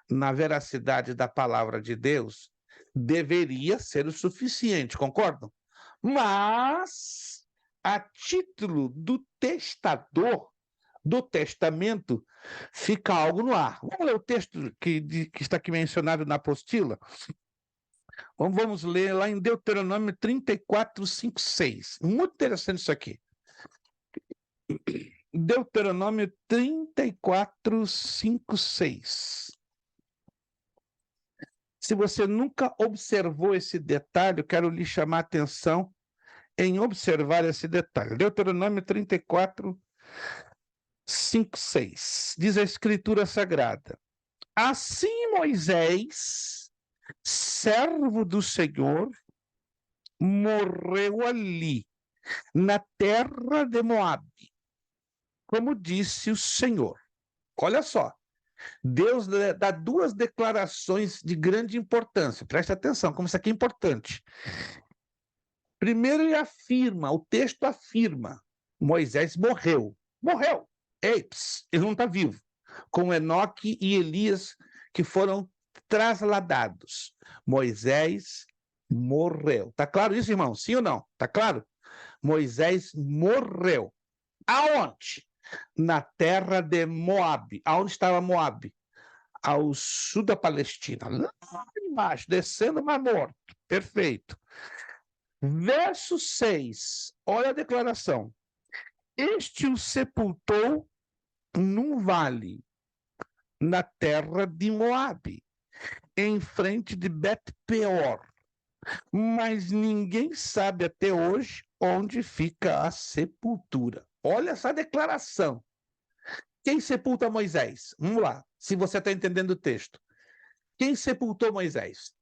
na veracidade da palavra de Deus, deveria ser o suficiente, concordam? Mas, a título do testador, do testamento, fica algo no ar. Vamos ler o texto que está aqui mencionado na apostila? Vamos ler lá em Deuteronômio 34, 5, 6. Muito interessante isso aqui. Deuteronômio 34, 5, 6. Se você nunca observou esse detalhe, eu quero lhe chamar a atenção em observar esse detalhe. Deuteronômio 34, 5, 6. Diz a Escritura Sagrada: assim Moisés, servo do Senhor, morreu ali, na terra de Moabe, como disse o Senhor. Olha só, Deus dá duas declarações de grande importância. Preste atenção, como isso aqui é importante. Primeiro ele afirma, o texto afirma, Moisés morreu. Morreu. Eips, ele não está vivo. Com Enoque e Elias, que foram trasladados. Moisés morreu. Está claro isso, irmão? Sim ou não? Está claro? Moisés morreu. Aonde? na terra de Moabe. Aonde estava Moabe? Ao sul da Palestina, lá embaixo, descendo o Mar Morto. Perfeito. Verso 6, olha a declaração. Este o sepultou num vale, na terra de Moabe, em frente de Bet-peor. Mas ninguém sabe até hoje onde fica a sepultura. Olha essa declaração. Quem sepulta Moisés? Vamos lá, se você está entendendo o texto. Quem sepultou Moisés?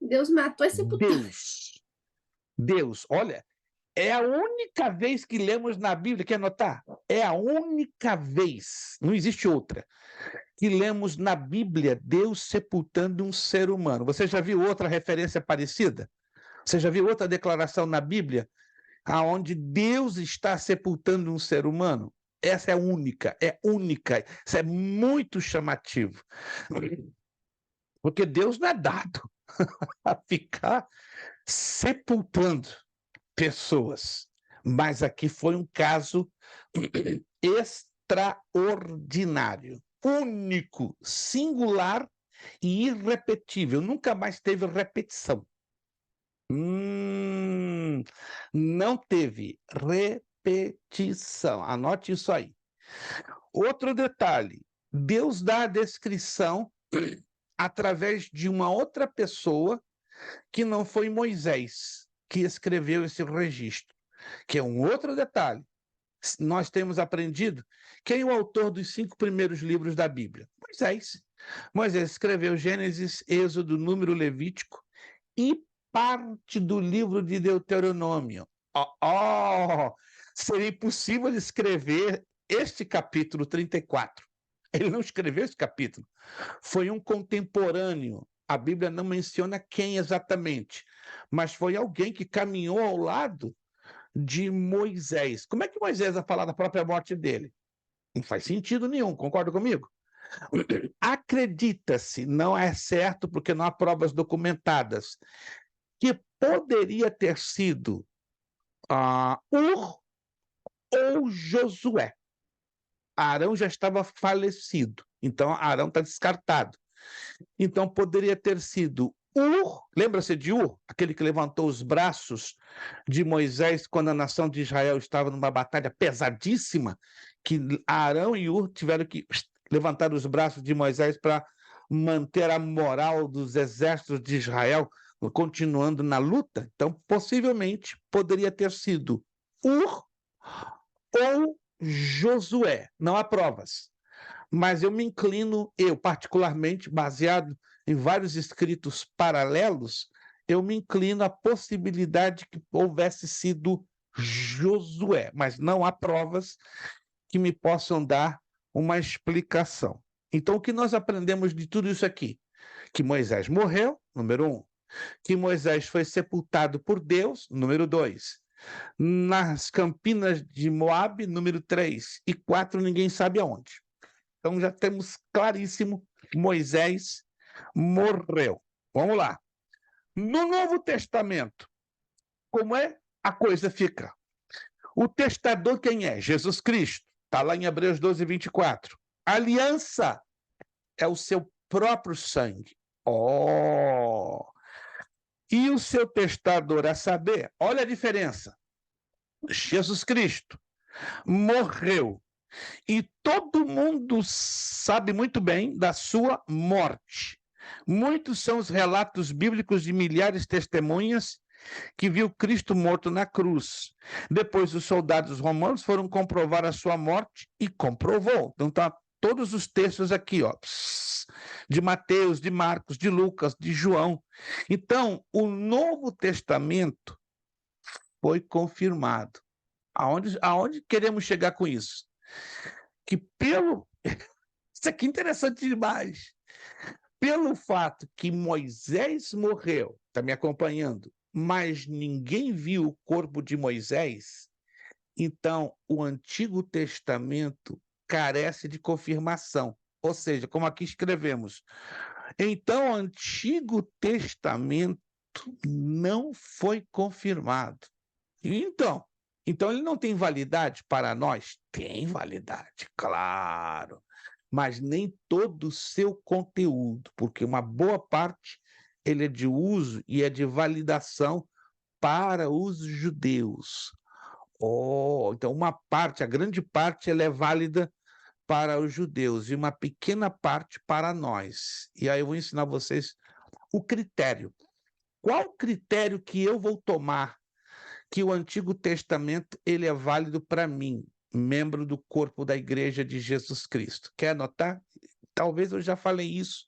Deus matou e sepultou. Deus. Olha, é a única vez que lemos na Bíblia, quer anotar? É a única vez, não existe outra, que lemos na Bíblia Deus sepultando um ser humano. Você já viu outra referência parecida? Você já viu outra declaração na Bíblia aonde Deus está sepultando um ser humano? Essa é única, é única. Isso é muito chamativo. Porque Deus não é dado a ficar sepultando pessoas. Mas aqui foi um caso extraordinário, único, singular e irrepetível. Nunca mais teve repetição. Não teve repetição. Anote isso aí. Outro detalhe: Deus dá a descrição através de uma outra pessoa que não foi Moisés que escreveu esse registro, que é um outro detalhe. Nós temos aprendido quem é o autor dos 5 primeiros livros da Bíblia? Moisés. Moisés escreveu Gênesis, Êxodo, Número, Levítico e parte do livro de Deuteronômio. Seria impossível ele escrever este capítulo 34. Ele não escreveu esse capítulo. Foi um contemporâneo. A Bíblia não menciona quem exatamente, mas foi alguém que caminhou ao lado de Moisés. Como é que Moisés vai falar da própria morte dele? Não faz sentido nenhum, concorda comigo? Acredita-se, não é certo porque não há provas documentadas, que poderia ter sido Ur ou Josué. Arão já estava falecido, então Arão está descartado. Então poderia ter sido Ur, lembra-se de Ur, aquele que levantou os braços de Moisés quando a nação de Israel estava numa batalha pesadíssima, que Arão e Ur tiveram que levantar os braços de Moisés para manter a moral dos exércitos de Israel continuando na luta. Então, possivelmente, poderia ter sido Ur ou Josué. Não há provas. Mas eu me inclino, eu particularmente, baseado em vários escritos paralelos, eu me inclino à possibilidade que houvesse sido Josué, mas não há provas que me possam dar uma explicação. Então, o que nós aprendemos de tudo isso aqui? Que Moisés morreu, número 1. Que Moisés foi sepultado por Deus, número 2. Nas campinas de Moabe, número 3. E 4, ninguém sabe aonde. Então já temos claríssimo, Moisés morreu. Vamos lá. No Novo Testamento, como é a coisa fica? O testador quem é? Jesus Cristo. Está lá em Hebreus 12, 24. A aliança é o seu próprio sangue. E o seu testador, a saber, olha a diferença. Jesus Cristo morreu. E todo mundo sabe muito bem da sua morte. Muitos são os relatos bíblicos de milhares de testemunhas que viu Cristo morto na cruz. Depois, os soldados romanos foram comprovar a sua morte e comprovou. Então, tá todos os textos aqui, de Mateus, de Marcos, de Lucas, de João. Então, o Novo Testamento foi confirmado. Aonde queremos chegar com isso? Que isso aqui é interessante demais. Pelo fato que Moisés morreu, está me acompanhando, mas ninguém viu o corpo de Moisés, então o Antigo Testamento carece de confirmação. Ou seja, como aqui escrevemos, então o Antigo Testamento não foi confirmado. Então, Então, ele não tem validade para nós? Tem validade, claro, mas nem todo o seu conteúdo, porque uma boa parte ele é de uso e é de validação para os judeus. Oh, então uma parte, a grande parte, ela é válida para os judeus e uma pequena parte para nós. E aí eu vou ensinar vocês o critério. Qual critério que eu vou tomar que o Antigo Testamento ele é válido para mim, membro do corpo da Igreja de Jesus Cristo? Quer anotar? Talvez eu já falei isso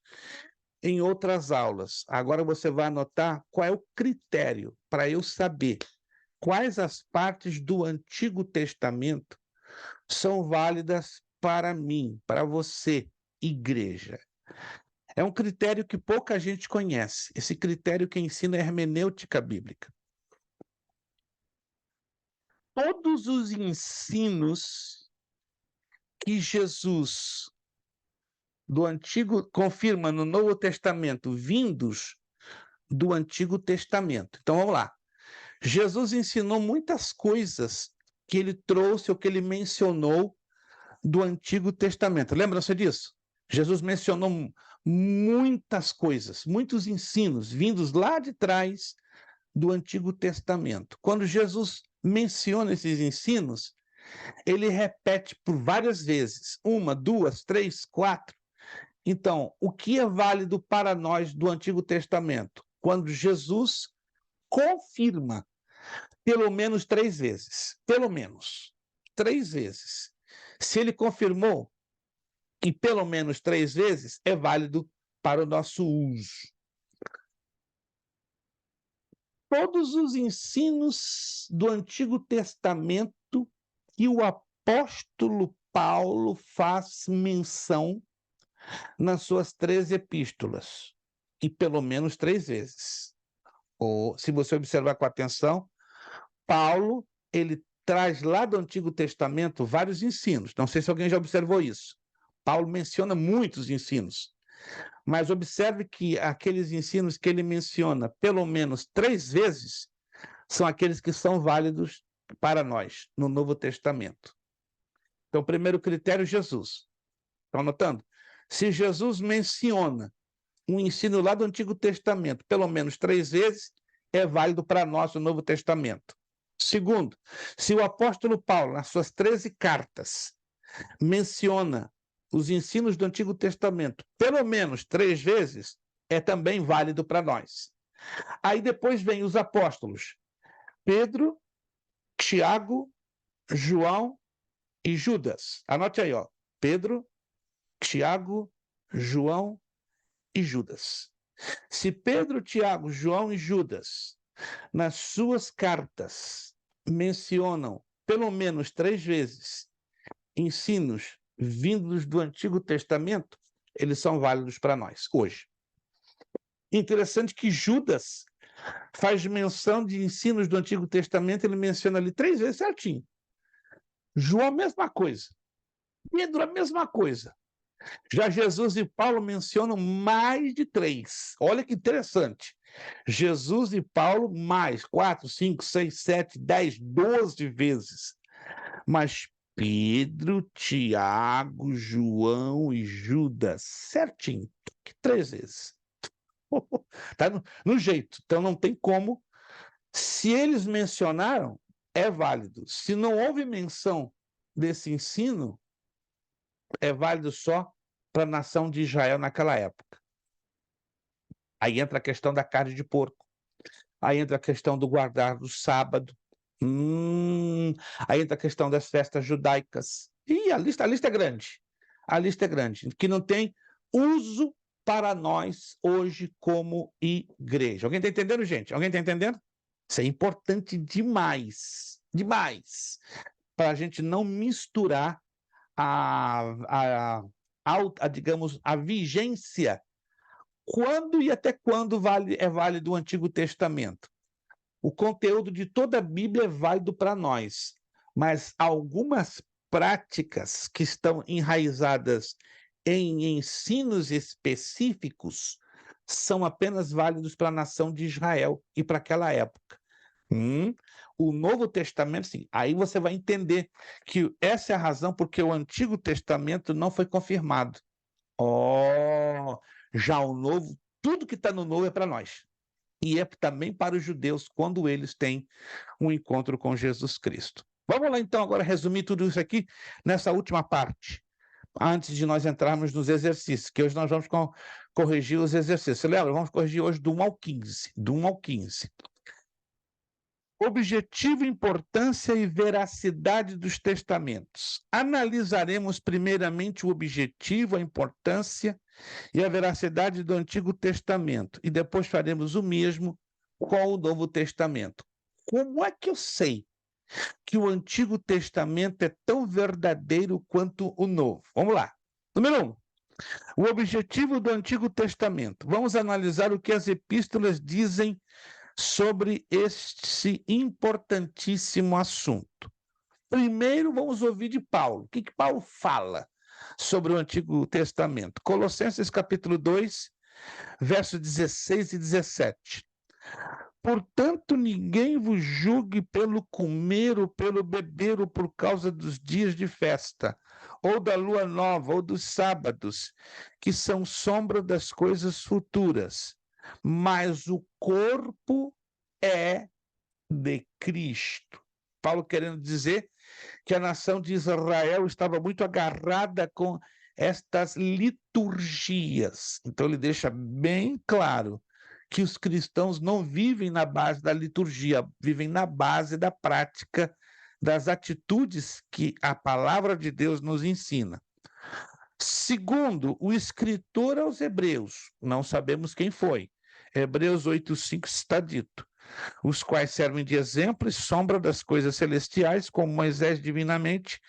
em outras aulas. Agora você vai anotar qual é o critério para eu saber quais as partes do Antigo Testamento são válidas para mim, para você, igreja. É um critério que pouca gente conhece. Esse critério que ensina a hermenêutica bíblica. Todos os ensinos que Jesus do Antigo confirma no Novo Testamento, vindos do Antigo Testamento. Então vamos lá. Jesus ensinou muitas coisas que ele trouxe ou que ele mencionou do Antigo Testamento. Lembram-se disso? Jesus mencionou muitas coisas, muitos ensinos vindos lá de trás do Antigo Testamento. Quando Jesus menciona esses ensinos, ele repete por várias vezes, 1, 2, 3, 4. Então, o que é válido para nós do Antigo Testamento? Quando Jesus confirma pelo menos 3 vezes, pelo menos 3 vezes. Se ele confirmou e pelo menos 3 vezes, é válido para o nosso uso. Todos os ensinos do Antigo Testamento que o apóstolo Paulo faz menção nas suas 3 epístolas, e pelo menos 3 vezes. Ou, se você observar com atenção, Paulo, ele traz lá do Antigo Testamento vários ensinos. Não sei se alguém já observou isso. Paulo menciona muitos ensinos, mas observe que aqueles ensinos que ele menciona pelo menos 3 vezes são aqueles que são válidos para nós no Novo Testamento. Então, o primeiro critério, Jesus. Estão anotando? Se Jesus menciona um ensino lá do Antigo Testamento pelo menos 3 vezes, é válido para nós no Novo Testamento. Segundo, se o apóstolo Paulo, nas suas 13 cartas, menciona os ensinos do Antigo Testamento pelo menos 3 vezes, é também válido para nós. Aí depois vem os apóstolos Pedro, Tiago, João e Judas. Anote aí, ó. Pedro, Tiago, João e Judas. Se Pedro, Tiago, João e Judas, nas suas cartas, mencionam pelo menos 3 vezes ensinos vindos do Antigo Testamento, eles são válidos para nós, hoje. Interessante que Judas faz menção de ensinos do Antigo Testamento, ele menciona ali 3 vezes certinho. João, a mesma coisa. Pedro, a mesma coisa. Já Jesus e Paulo mencionam mais de 3. Olha que interessante. Jesus e Paulo mais 4, 5, 6, 7, 10, 12 vezes. Mas Pedro, Tiago, João e Judas, certinho, 3 vezes. Tá no jeito. Então não tem como. Se eles mencionaram, é válido. Se não houve menção desse ensino, é válido só para a nação de Israel naquela época. Aí entra a questão da carne de porco. Aí entra a questão do guardar do sábado. Aí entra a questão das festas judaicas. E a lista é grande. A lista é grande, que não tem uso para nós hoje como igreja. Alguém está entendendo, gente? Alguém está entendendo? Isso é importante demais, demais, para a gente não misturar digamos, a vigência, quando e até quando é válido o Antigo Testamento. O conteúdo de toda a Bíblia é válido para nós, mas algumas práticas que estão enraizadas em ensinos específicos são apenas válidos para a nação de Israel e para aquela época. O Novo Testamento, sim. Aí você vai entender que essa é a razão porque o Antigo Testamento não foi confirmado. Já o Novo, tudo que está no Novo é para nós. E é também para os judeus, quando eles têm um encontro com Jesus Cristo. Vamos lá, então, agora resumir tudo isso aqui nessa última parte, antes de nós entrarmos nos exercícios, que hoje nós vamos corrigir os exercícios. Você lembra? Vamos corrigir hoje do 1 ao 15. Do 1 ao 15. Objetivo, importância e veracidade dos testamentos. Analisaremos primeiramente o objetivo, a importância e a veracidade do Antigo Testamento, e depois faremos o mesmo com o Novo Testamento. Como é que eu sei que o Antigo Testamento é tão verdadeiro quanto o Novo? Vamos lá. Número 1. O objetivo do Antigo Testamento. Vamos analisar o que as epístolas dizem sobre este importantíssimo assunto. Primeiro, vamos ouvir de Paulo. O que Paulo fala sobre o Antigo Testamento? Colossenses capítulo 2, versos 16 e 17. Portanto, ninguém vos julgue pelo comer ou pelo beber ou por causa dos dias de festa, ou da lua nova, ou dos sábados, que são sombra das coisas futuras. Mas o corpo é de Cristo. Paulo querendo dizer que a nação de Israel estava muito agarrada com estas liturgias. Então ele deixa bem claro que os cristãos não vivem na base da liturgia, vivem na base da prática das atitudes que a palavra de Deus nos ensina. Segundo, o escritor aos Hebreus, não sabemos quem foi. Hebreus 8:5 está dito: os quais servem de exemplo e sombra das coisas celestiais, como Moisés divinamente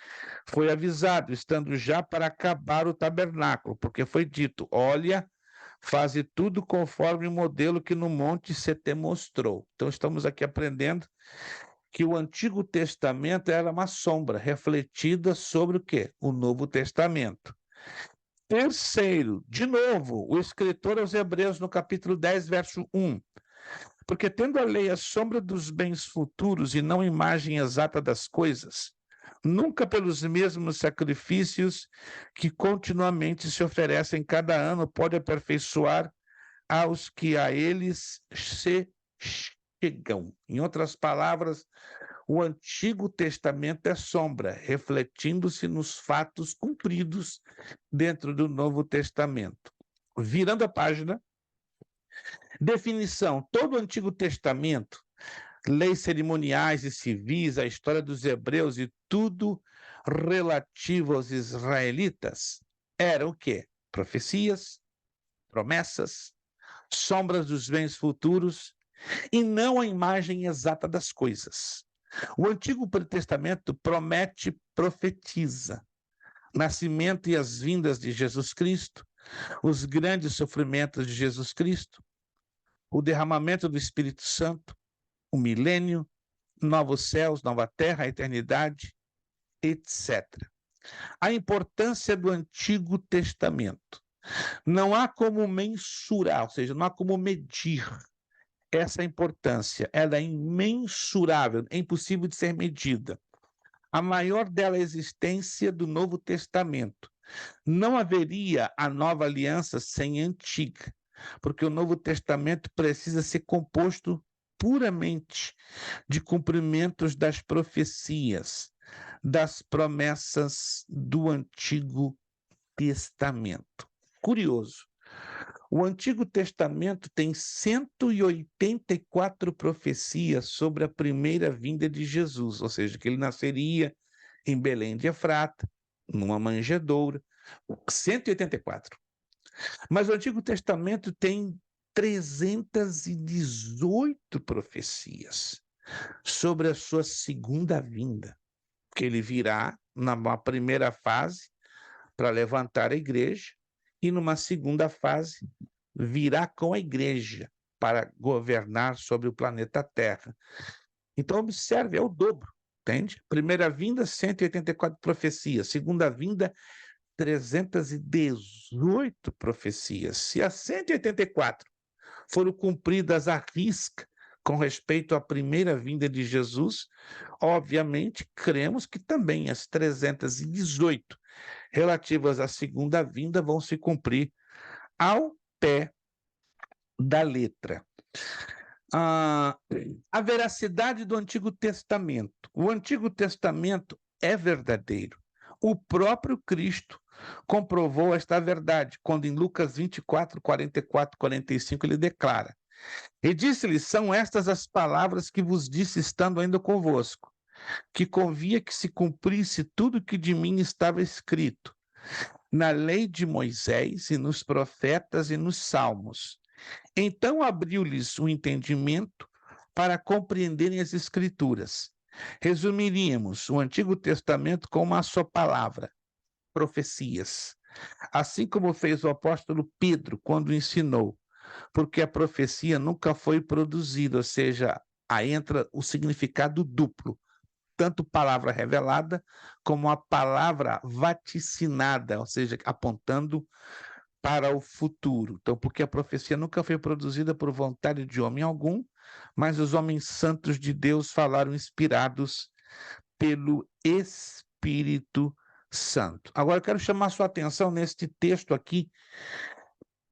foi avisado, estando já para acabar o tabernáculo, porque foi dito: olha, faze tudo conforme o modelo que no monte se te mostrou. Então estamos aqui aprendendo que o Antigo Testamento era uma sombra refletida sobre o quê? O Novo Testamento. Terceiro, de novo, o escritor aos Hebreus, no capítulo 10, verso 1. Porque tendo a lei a sombra dos bens futuros e não imagem exata das coisas, nunca pelos mesmos sacrifícios que continuamente se oferecem cada ano pode aperfeiçoar aos que a eles se chegam. Em outras palavras, o Antigo Testamento é sombra, refletindo-se nos fatos cumpridos dentro do Novo Testamento. Virando a página, definição: todo o Antigo Testamento, leis cerimoniais e civis, a história dos hebreus e tudo relativo aos israelitas, era o quê? Profecias, promessas, sombras dos bens futuros e não a imagem exata das coisas. O Antigo Testamento promete, profetiza nascimento e as vindas de Jesus Cristo, os grandes sofrimentos de Jesus Cristo, o derramamento do Espírito Santo, o milênio, novos céus, nova terra, a eternidade, etc. A importância do Antigo Testamento. Não há como mensurar, ou seja, não há como medir essa importância. Ela é imensurável, é impossível de ser medida. A maior dela é a existência do Novo Testamento. Não haveria a nova aliança sem a antiga, porque o Novo Testamento precisa ser composto puramente de cumprimentos das profecias, das promessas do Antigo Testamento. Curioso, o Antigo Testamento tem 184 profecias sobre a primeira vinda de Jesus, ou seja, que ele nasceria em Belém de Efrata, numa manjedoura, 184. Mas o Antigo Testamento tem 318 profecias sobre a sua segunda vinda, que ele virá numa primeira fase para levantar a igreja e numa segunda fase virá com a igreja para governar sobre o planeta Terra. Então observe, é o dobro, entende? Primeira vinda, 184 profecias. Segunda vinda, 318 profecias. Se as 184 foram cumpridas à risca, com respeito à primeira vinda de Jesus, obviamente, cremos que também as 318 relativas à segunda vinda vão se cumprir ao pé da letra. A veracidade do Antigo Testamento. O Antigo Testamento é verdadeiro. O próprio Cristo comprovou esta verdade, quando em Lucas 24, 44, 45, ele declara: e disse-lhe, são estas as palavras que vos disse estando ainda convosco, que convia que se cumprisse tudo que de mim estava escrito, na lei de Moisés e nos profetas e nos salmos. Então abriu-lhes o entendimento para compreenderem as Escrituras. Resumiríamos o Antigo Testamento com uma só palavra: profecias. Assim como fez o apóstolo Pedro quando ensinou, porque a profecia nunca foi produzida, ou seja, aí entra o significado duplo, tanto palavra revelada como a palavra vaticinada, ou seja, apontando para o futuro. Então, porque a profecia nunca foi produzida por vontade de homem algum, mas os homens santos de Deus falaram inspirados pelo Espírito Santo. Agora, eu quero chamar sua atenção neste texto aqui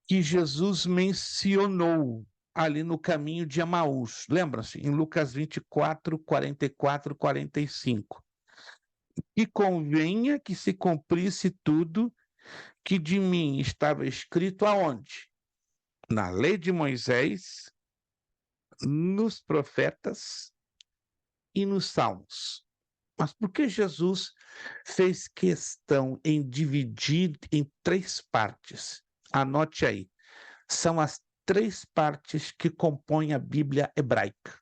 que Jesus mencionou ali no caminho de Emaús. Lembra-se? Em Lucas 24, 44, 45. E convenha que se cumprisse tudo que de mim estava escrito aonde? Na lei de Moisés, nos profetas e nos salmos. Mas por que Jesus fez questão em dividir em 3 partes? Anote aí. São as 3 partes que compõem a Bíblia hebraica.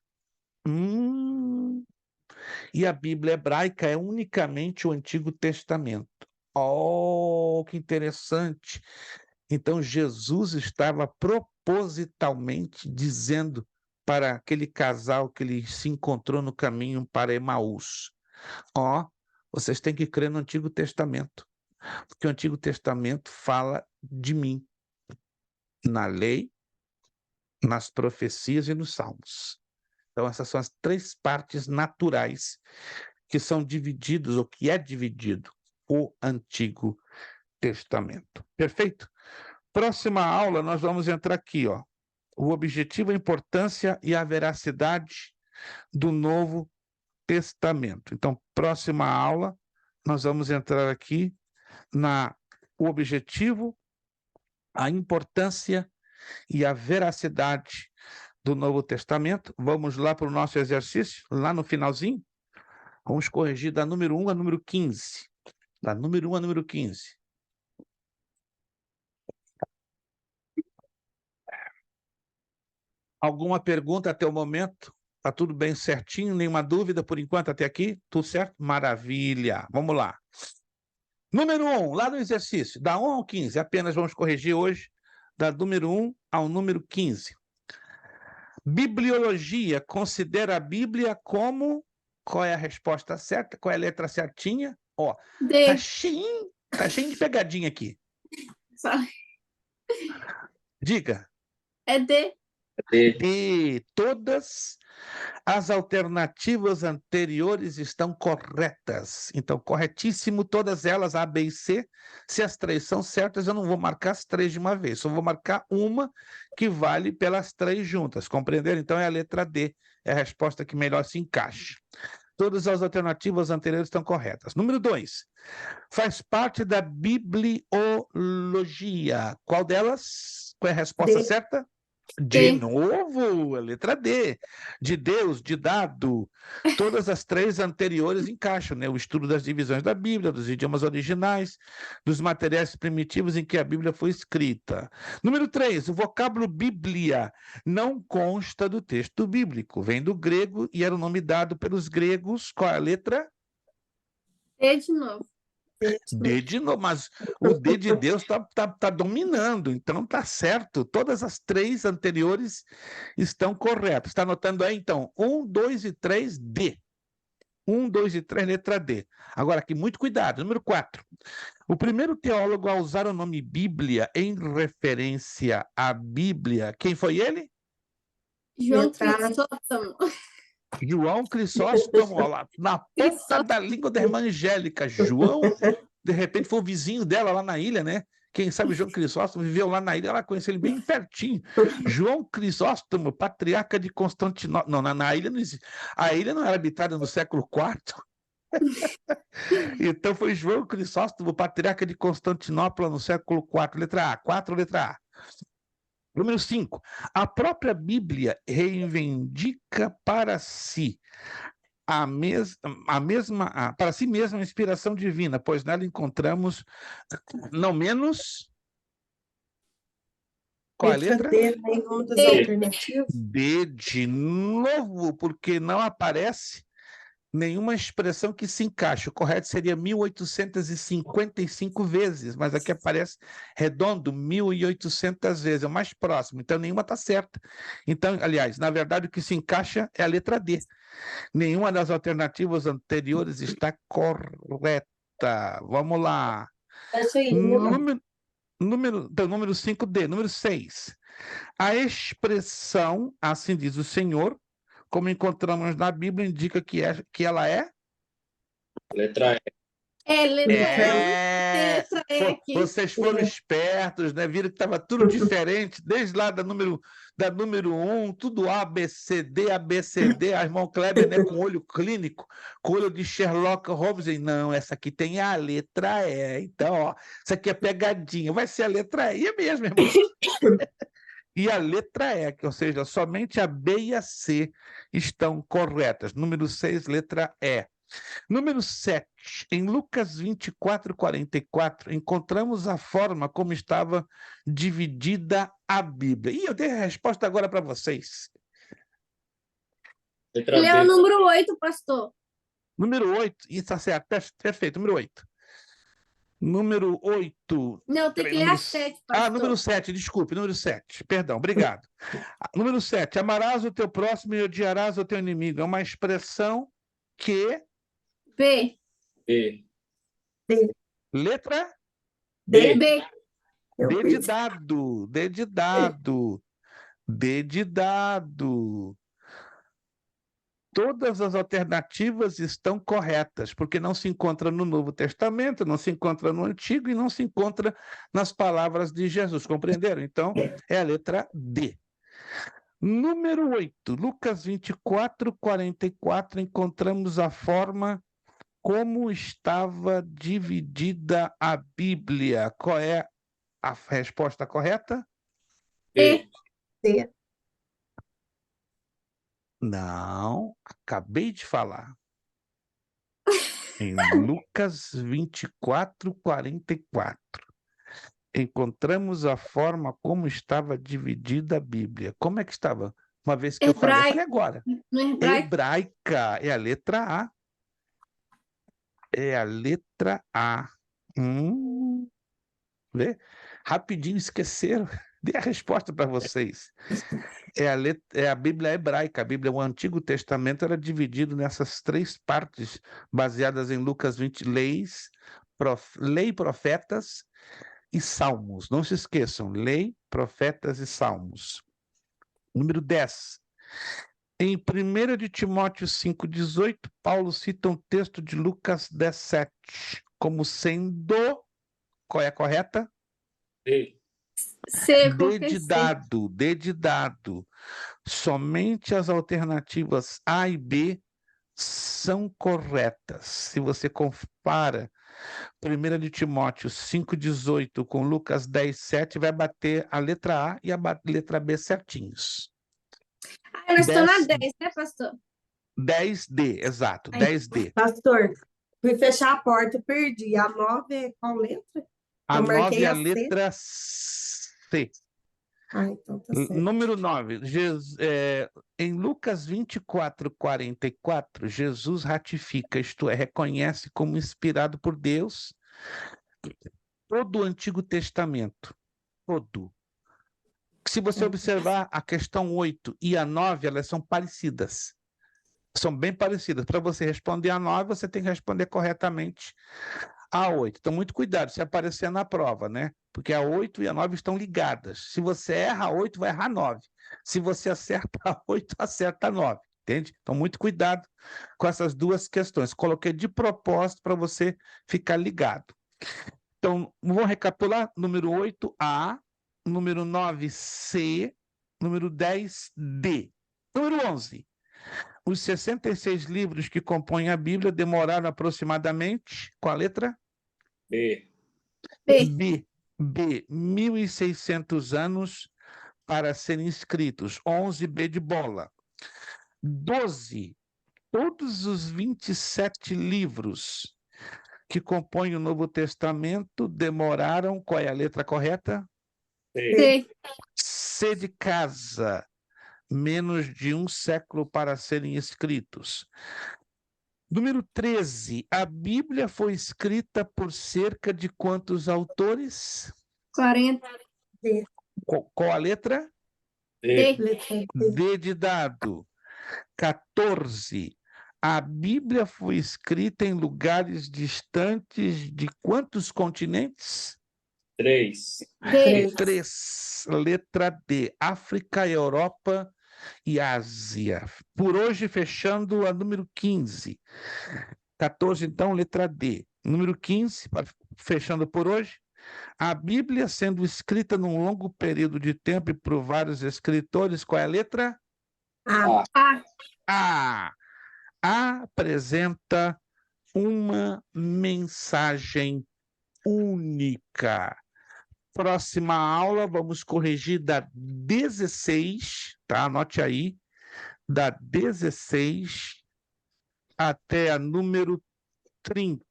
E a Bíblia hebraica é unicamente o Antigo Testamento. Oh, que interessante! Então, Jesus estava propositalmente dizendo para aquele casal que ele se encontrou no caminho para Emaús: ó, vocês têm que crer no Antigo Testamento, porque o Antigo Testamento fala de mim, na lei, nas profecias e nos salmos. Então, essas são as 3 partes naturais que são divididos, ou que é dividido, o Antigo Testamento. Perfeito? Próxima aula, nós vamos entrar aqui, ó. O objetivo, a importância e a veracidade do Novo Testamento. Então, próxima aula, nós vamos entrar aqui o objetivo, a importância e a veracidade do Novo Testamento. Vamos lá para o nosso exercício, lá no finalzinho. Vamos corrigir da número 1 a número 15. Da número 1 a número 15. Alguma pergunta até o momento? Está tudo bem certinho? Nenhuma dúvida por enquanto até aqui? Tudo certo? Maravilha. Vamos lá. Número 1, lá no exercício, da 1 ao 15. Apenas vamos corrigir hoje da número 1 ao número 15. Bibliologia considera a Bíblia como... Qual é a resposta certa? Qual é a letra certinha? Ó, tá D. cheinho de pegadinha aqui. Diga. É D. E todas as alternativas anteriores estão corretas. Então, corretíssimo, todas elas, A, B e C. Se as 3 são certas, eu não vou marcar as 3 de uma vez, só vou marcar uma que vale pelas 3 juntas. Compreenderam? Então, é a letra D, é a resposta que melhor se encaixa. Todas as alternativas anteriores estão corretas. Número 2, faz parte da bibliologia. Qual delas? Qual é a resposta D. certa? D. De novo, a letra D. De Deus, de dado. Todas as 3 anteriores encaixam, né? O estudo das divisões da Bíblia, dos idiomas originais, dos materiais primitivos em que a Bíblia foi escrita. Número 3, o vocábulo Bíblia não consta do texto bíblico. Vem do grego e era o nome dado pelos gregos. Qual é a letra? D de novo. D de novo, mas o D de Deus tá dominando, então tá certo. Todas as 3 anteriores estão corretas. Está anotando aí, então? 1, 2 e 3, D. 1, 2 e 3, letra D. Agora aqui, muito cuidado. Número 4. O primeiro teólogo a usar o nome Bíblia em referência à Bíblia, quem foi ele? João Letra A. Crisóstomo. João Crisóstomo, ó lá, na ponta da língua da irmã Angélica. João, de repente, foi o vizinho dela lá na ilha, né? Quem sabe João Crisóstomo viveu lá na ilha, ela conheceu ele bem pertinho. João Crisóstomo, patriarca de Constantinopla. Não, na ilha não existe. A ilha não era habitada no século IV. Então foi João Crisóstomo, patriarca de Constantinopla no século IV. Letra A. 4, letra A. Número 5. A própria Bíblia reivindica para si para si mesma a inspiração divina, pois nela encontramos não menos. Qual a Letra letra? D, nenhuma das D. alternativas. D de novo, porque não aparece nenhuma expressão que se encaixe. O correto seria 1855 vezes, mas aqui aparece redondo 1800 vezes, é o mais próximo, então nenhuma está certa. Então, aliás, na verdade, o que se encaixa é a letra D. Nenhuma das alternativas anteriores está correta. Vamos lá. Essa aí, Número 5D. Número 6. A expressão, assim diz o Senhor, como encontramos na Bíblia, indica que ela é? Letra E. É, letra E. É, Letra E aqui. vocês foram espertos, né? Viram que estava tudo diferente, desde lá da número 1, tudo A, B, C, D, A, B, C, D, a irmão Kleber, né, com olho clínico, com olho de Sherlock Holmes, e não, essa aqui tem a letra E, então, ó, isso aqui é pegadinha, vai ser a letra E mesmo, irmão. E a letra E, ou seja, somente a B e a C estão corretas. Número 6, letra E. Número 7, em Lucas 24, 44, encontramos a forma como estava dividida a Bíblia. E eu dei a resposta agora para vocês. Letra Lê o B. número 8, pastor. Número 8, isso está certo, perfeito, número 8. Número 8. Não, tem que ler a 7, pastor. Número 7, desculpe, número 7, perdão, obrigado. Número 7, amarás o teu próximo e odiarás o teu inimigo. É uma expressão que... B. B. Letra? D. B. D de dado, D de dado, D de dado. Todas as alternativas estão corretas, porque não se encontra no Novo Testamento, não se encontra no Antigo e não se encontra nas palavras de Jesus, compreenderam? Então, é a letra D. Número 8, Lucas 24, 44, encontramos a forma como estava dividida a Bíblia. Qual é a resposta correta? B. D. Não, acabei de falar. Em Lucas 24, 44, encontramos a forma como estava dividida a Bíblia. Como é que estava? Uma vez que eu falei agora. No hebraico. Hebraica, é a letra A. É a letra A. Vê? Rapidinho esqueceram. Dei a resposta para vocês. É a Bíblia hebraica. A Bíblia, o Antigo Testamento, era dividido nessas 3 partes, baseadas em Lucas 20, lei, profetas e salmos. Não se esqueçam, lei, profetas e salmos. Número 10. Em 1 de Timóteo 5,18, Paulo cita um texto de Lucas 17, como sendo... Qual é a correta? D. C, D de dado, D de dado. Somente as alternativas A e B são corretas. Se você compara 1 de Timóteo 5,18 com Lucas 10,7, vai bater a letra A e a letra B certinhos. Eu estou na 10, né, pastor? 10D, exato, 10D. Pastor, fui fechar a porta, perdi. A 9 é qual letra? A Eu 9 marquei é a a C. letra C. Então tá certo. Número 9. Em Lucas 24, 44, Jesus ratifica, isto é, reconhece como inspirado por Deus todo o Antigo Testamento. Todo. Se você observar a questão 8 e a 9, elas são parecidas. São bem parecidas. Para você responder a 9, você tem que responder corretamente a 8. Então, muito cuidado se aparecer na prova, né? Porque a 8 e a 9 estão ligadas. Se você erra a 8, vai errar a 9. Se você acerta a 8, acerta a 9. Entende? Então, muito cuidado com essas duas questões. Coloquei de propósito para você ficar ligado. Então, vamos recapitular: número 8, A, número 9, C, número 10, D. Número 11. Os 66 livros que compõem a Bíblia demoraram aproximadamente, qual a letra? B. B. B. 1.600 anos para serem escritos. 11, B de bola. 12. Todos os 27 livros que compõem o Novo Testamento demoraram, qual é a letra correta? C. C. C de casa. Menos de um século para serem escritos. Número 13. A Bíblia foi escrita por cerca de quantos autores? 40. Qual a letra? D. D. Letra D. D de dado. 14. A Bíblia foi escrita em lugares distantes de quantos continentes? 3. D. 3. Letra D. África, Europa e Ásia. Por hoje, fechando a número 15. 14, então, letra D. Número 15, fechando por hoje. A Bíblia sendo escrita num longo período de tempo e por vários escritores, qual é a letra? A. A. A. Apresenta uma mensagem única. Próxima aula, vamos corrigir da 16, tá? Anote aí, da 16 até a número 30.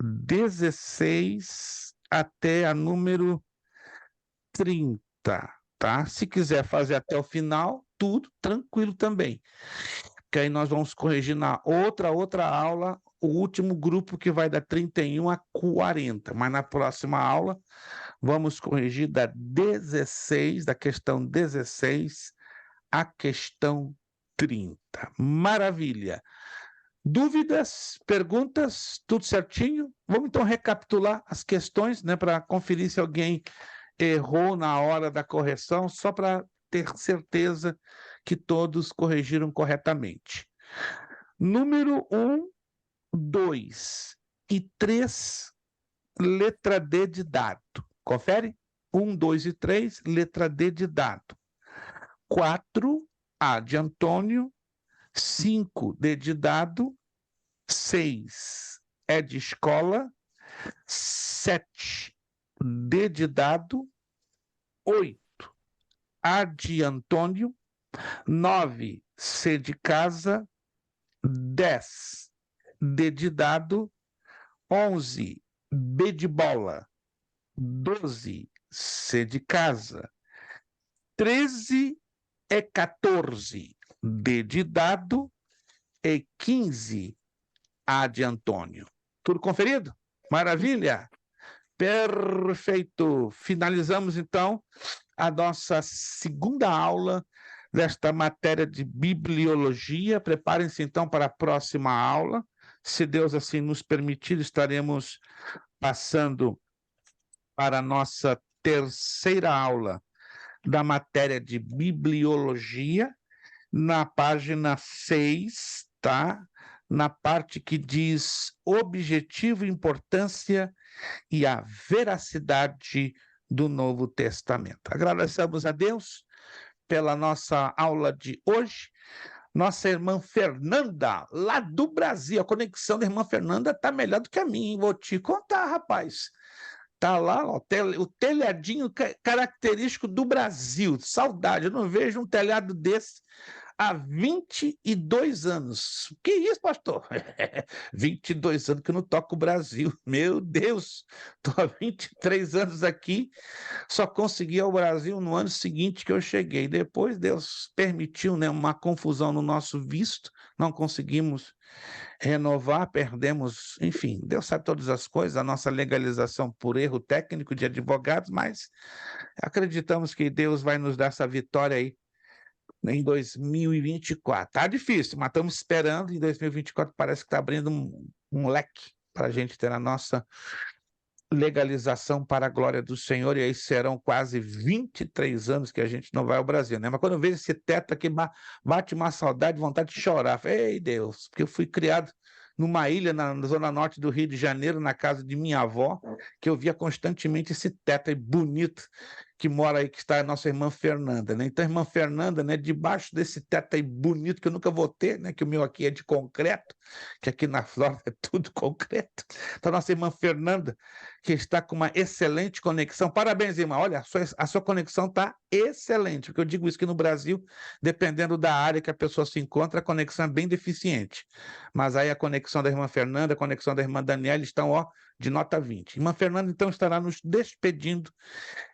16 até a número 30, tá? Se quiser fazer até o final, tudo tranquilo também. Que aí nós vamos corrigir na outra aula, o último grupo que vai da 31 a 40. Mas na próxima aula, vamos corrigir da 16, da questão 16 à questão 30. Maravilha! Dúvidas, perguntas, tudo certinho? Vamos então recapitular as questões, né, para conferir se alguém errou na hora da correção, só para ter certeza que todos corrigiram corretamente. Número 1, 2 e 3, letra D de dado. Confere? 1, 2 e 3, letra D de dado. 4, A de Antônio. 5, D de dado. 6, E de escola. 7, D de dado. 8, A de Antônio. 9, C de casa. 10, D de dado. 11, B de bola. 12, C de casa. 13 é 14, D de dado. E 15, A de Antônio. Tudo conferido? Maravilha? Perfeito. Finalizamos, então, a nossa segunda aula desta matéria de bibliologia. Preparem-se, então, para a próxima aula. Se Deus assim nos permitir, estaremos passando para a nossa terceira aula da matéria de bibliologia, na página 6, tá? Na parte que diz objetivo, importância e a veracidade do Novo Testamento. Agradecemos a Deus pela nossa aula de hoje. Nossa irmã Fernanda, lá do Brasil, a conexão da irmã Fernanda está melhor do que a minha, hein? Vou te contar, rapaz. Tá lá, ó, o telhadinho característico do Brasil. Saudade, eu não vejo um telhado desse há 22 anos. Que isso, pastor? 22 anos que eu não toco o Brasil. Meu Deus, estou há 23 anos aqui, só consegui ao Brasil no ano seguinte que eu cheguei. Depois Deus permitiu, né, uma confusão no nosso visto, não conseguimos renovar, perdemos, enfim, Deus sabe todas as coisas, a nossa legalização por erro técnico de advogados, mas acreditamos que Deus vai nos dar essa vitória aí em 2024. Tá difícil, mas estamos esperando. Em 2024 parece que está abrindo um leque para a gente ter a nossa legalização para a glória do Senhor, e aí serão quase 23 anos que a gente não vai ao Brasil, né? Mas quando eu vejo esse teto aqui, bate uma saudade, vontade de chorar. Ei, Deus, porque eu fui criado numa ilha na zona norte do Rio de Janeiro, na casa de minha avó, que eu via constantemente esse teto aí bonito que mora aí, que está a nossa irmã Fernanda, né? Então, a irmã Fernanda, né, debaixo desse teto aí bonito, que eu nunca vou ter, né, que o meu aqui é de concreto, que aqui na Flórida é tudo concreto. Então, a nossa irmã Fernanda, que está com uma excelente conexão. Parabéns, irmã. Olha, a sua conexão está excelente, porque eu digo isso que no Brasil, dependendo da área que a pessoa se encontra, a conexão é bem deficiente. Mas aí a conexão da irmã Fernanda, a conexão da irmã Daniela estão, ó, de nota 20. Irmã Fernanda, então, estará nos despedindo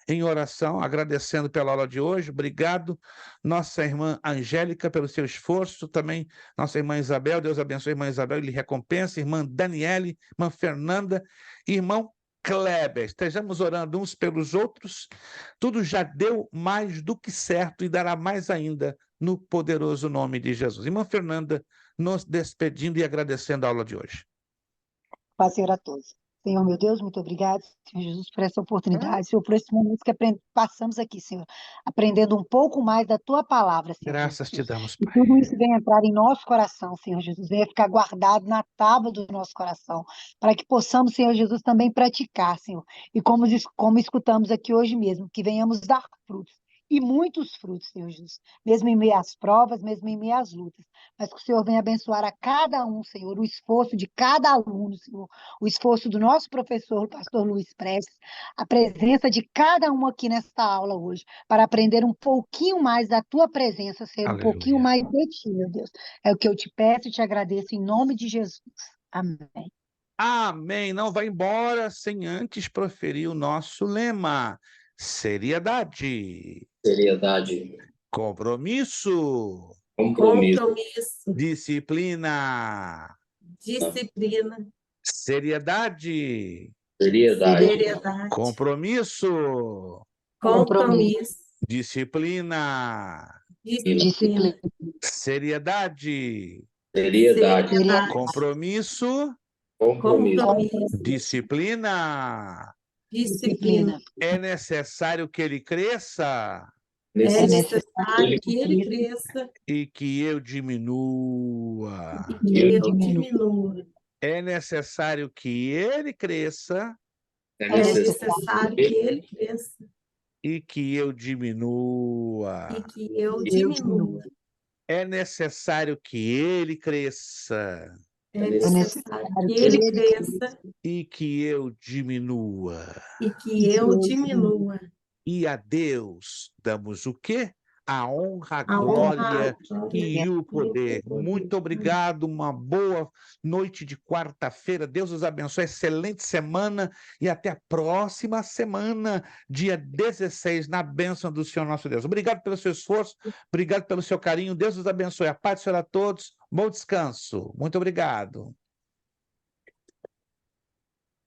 em oração, agradecendo pela aula de hoje. Obrigado, nossa irmã Angélica, pelo seu esforço. Também nossa irmã Isabel, Deus abençoe a irmã Isabel e lhe recompensa. Irmã Daniele, irmã Fernanda, irmão Kleber. Estejamos orando uns pelos outros. Tudo já deu mais do que certo e dará mais ainda no poderoso nome de Jesus. Irmã Fernanda, nos despedindo e agradecendo a aula de hoje. Paz, Senhor, a todos. Senhor, meu Deus, muito obrigado, Senhor Jesus, por essa oportunidade, Senhor, por esse momento que passamos aqui, Senhor, aprendendo um pouco mais da Tua palavra, Senhor Graças te Jesus. damos, E Pai. tudo isso venha entrar em nosso coração, Senhor Jesus, venha ficar guardado na tábua do nosso coração, para que possamos, Senhor Jesus, também praticar, Senhor. E como escutamos aqui hoje mesmo, que venhamos dar frutos. E muitos frutos, Senhor Jesus, mesmo em meio às provas, mesmo em meio às lutas, mas que o Senhor venha abençoar a cada um, Senhor, o esforço de cada aluno, Senhor, o esforço do nosso professor, o pastor Luiz Prestes, a presença de cada um aqui nesta aula hoje, para aprender um pouquinho mais da tua presença, ser um pouquinho Aleluia. mais de ti, meu Deus. É o que eu te peço e te agradeço em nome de Jesus. Amém. Amém. Não vai embora sem antes proferir o nosso lema. Seriedade, Seriedade. Compromisso, Compromisso. Compromisso, disciplina. disciplina, Seriedade, Seriedade. seriedade, compromisso, compromisso, disciplina. Disciplina, Seriedade, Seriedade. seriedade, compromisso, Compromisso. compromisso, disciplina. disciplina. É necessário que ele cresça É é necessário que ele cresça e que eu diminua. e que eu diminua. É necessário que ele cresça É É necessário necessário que ele cresça e que eu diminua. e que eu diminua. É necessário que ele cresça É necessário que ele cresça e que eu diminua. e que eu diminua. E a Deus damos o quê? A honra, a A honra, glória a glória e o poder. Muito obrigado, uma boa noite de quarta-feira. Deus os abençoe, excelente semana e até a próxima semana, dia 16, na bênção do Senhor nosso Deus. Obrigado pelo seu esforço, obrigado pelo seu carinho. Deus os abençoe. A paz do Senhor a todos. Bom descanso. Muito obrigado.